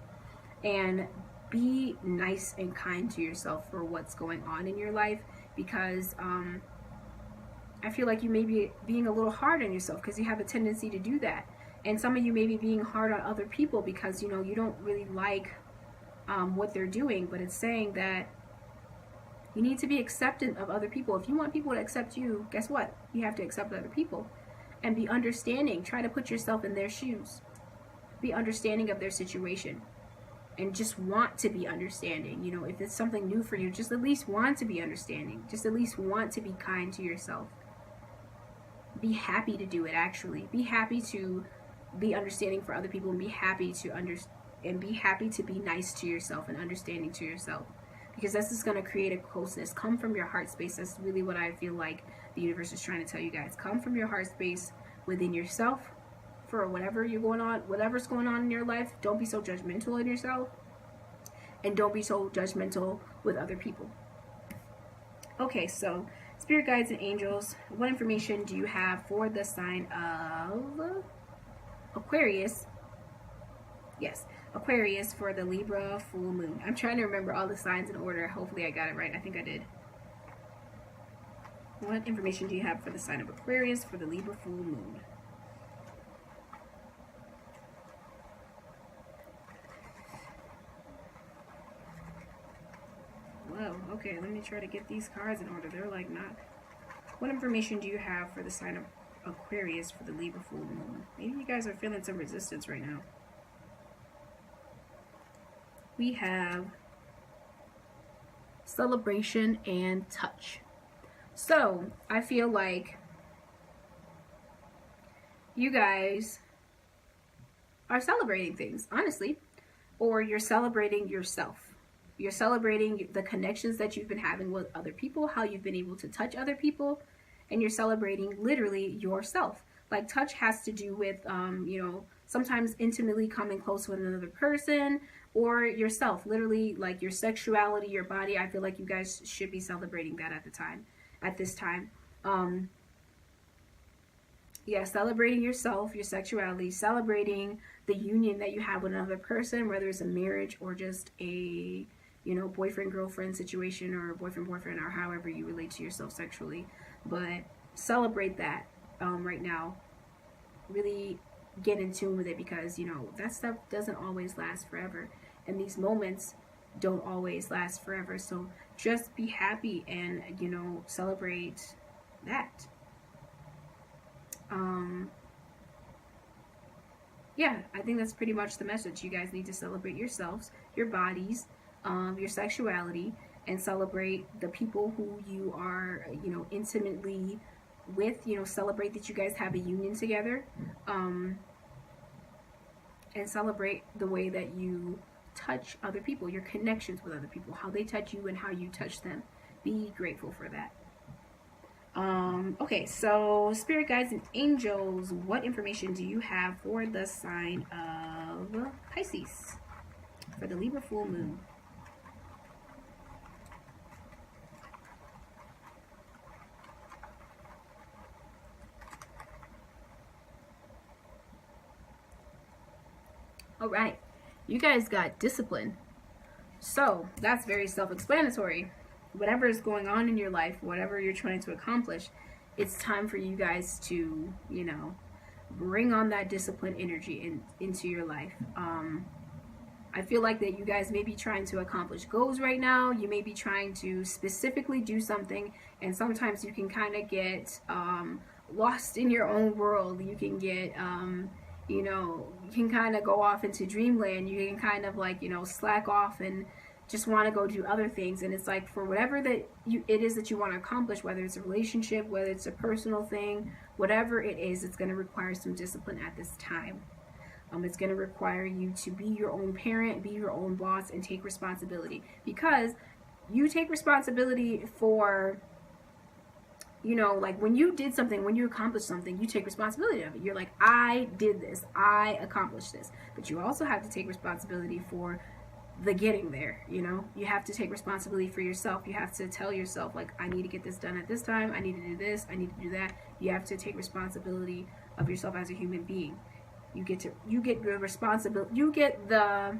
And be nice and kind to yourself for what's going on in your life, because I feel like you may be being a little hard on yourself because you have a tendency to do that. And some of you may be being hard on other people because, you know, you don't really like what they're doing, but it's saying that you need to be acceptant of other people. If you want people to accept you, guess what? You have to accept other people. And be understanding. Try to put yourself in their shoes. Be understanding of their situation. And just want to be understanding. You know, if it's something new for you, just at least want to be understanding. Just at least want to be kind to yourself. Be happy to do it, actually. Be happy to be understanding for other people, and be happy to be nice to yourself and understanding to yourself. Because that's just going to create a closeness. Come from your heart space. That's really what I feel like the universe is trying to tell you guys. Come from your heart space within yourself for whatever's going on in your life. Don't be so judgmental in yourself, and don't be so judgmental with other people. Okay, so spirit guides and angels, what information do you have for the sign of Aquarius? Yes, Aquarius for the Libra full moon. I'm trying to remember all the signs in order. Hopefully I got it right. I think I did. What information do you have for the sign of Aquarius for the Libra full moon? Whoa, okay, let me try to get these cards in order. They're like not. What information do you have for the sign of Aquarius for the Libra full moon. Maybe you guys are feeling some resistance right now. We have celebration and touch. So I feel like you guys are celebrating things, honestly, or you're celebrating yourself. You're celebrating the connections that you've been having with other people, how you've been able to touch other people, and you're celebrating literally yourself. Like touch has to do with, you know, sometimes intimately coming close with another person, or yourself, literally like your sexuality, your body. I feel like you guys should be celebrating that at this time. Yeah, celebrating yourself, your sexuality, celebrating the union that you have with another person, whether it's a marriage or just a, you know, boyfriend-girlfriend situation, or boyfriend-boyfriend, or however you relate to yourself sexually. But celebrate that right now. Really get in tune with it, because, you know, that stuff doesn't always last forever. And these moments don't always last forever. So just be happy and, you know, celebrate that. Yeah, I think that's pretty much the message. You guys need to celebrate yourselves, your bodies, your sexuality, and celebrate the people who you are, you know, intimately with. You know, celebrate that you guys have a union together, and celebrate the way that you touch other people, your connections with other people, how they touch you and how you touch them. Be grateful for that. Okay, so spirit guides and angels, what information do you have for the sign of Pisces for the Libra full moon? All right, you guys got discipline. So that's very self-explanatory. Whatever is going on in your life, whatever you're trying to accomplish, it's time for you guys to, you know, bring on that discipline energy into your life. I feel like that you guys may be trying to accomplish goals right now. You may be trying to specifically do something, and sometimes you can kind of get lost in your own world. You can get, you know, you can kind of go off into dreamland. You can kind of like, you know, slack off and just want to go do other things. And it's like, for whatever that it is that you want to accomplish, whether it's a relationship, whether it's a personal thing, whatever it is, it's going to require some discipline at this time. It's going to require you to be your own parent, be your own boss, and take responsibility. Because you take responsibility for, you know, like when you did something, when you accomplished something, you take responsibility of it. You're like, I did this, I accomplished this. But you also have to take responsibility for the getting there. You know, you have to take responsibility for yourself. You have to tell yourself, like, I need to get this done at this time, I need to do this, I need to do that. You have to take responsibility of yourself as a human being. You get the responsibility, you get the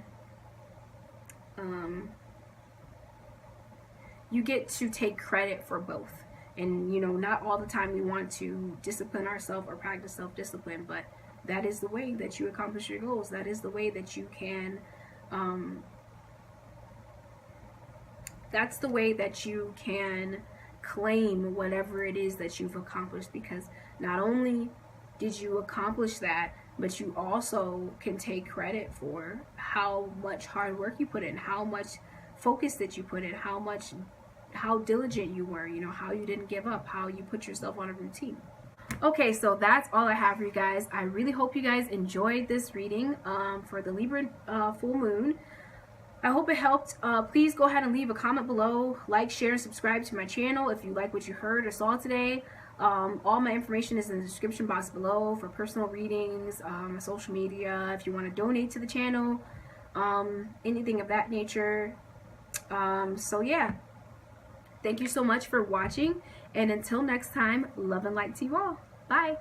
you get to take credit for both. And, you know, not all the time we want to discipline ourselves or practice self-discipline, but that is the way that you accomplish your goals. That is the way that you can that's the way that you can claim whatever it is that you've accomplished, because not only did you accomplish that, but you also can take credit for how much hard work you put in, how much focus that you put in, how diligent you were, you know, how you didn't give up, how you put yourself on a routine. Okay, so that's all I have for you guys. I really hope you guys enjoyed this reading for the Libra full moon. I hope it helped. Please go ahead and leave a comment below, like, share, and subscribe to my channel if you like what you heard or saw today. All my information is in the description box below for personal readings, social media, if you want to donate to the channel, anything of that nature. So yeah, thank you so much for watching, and until next time, love and light to you all. Bye.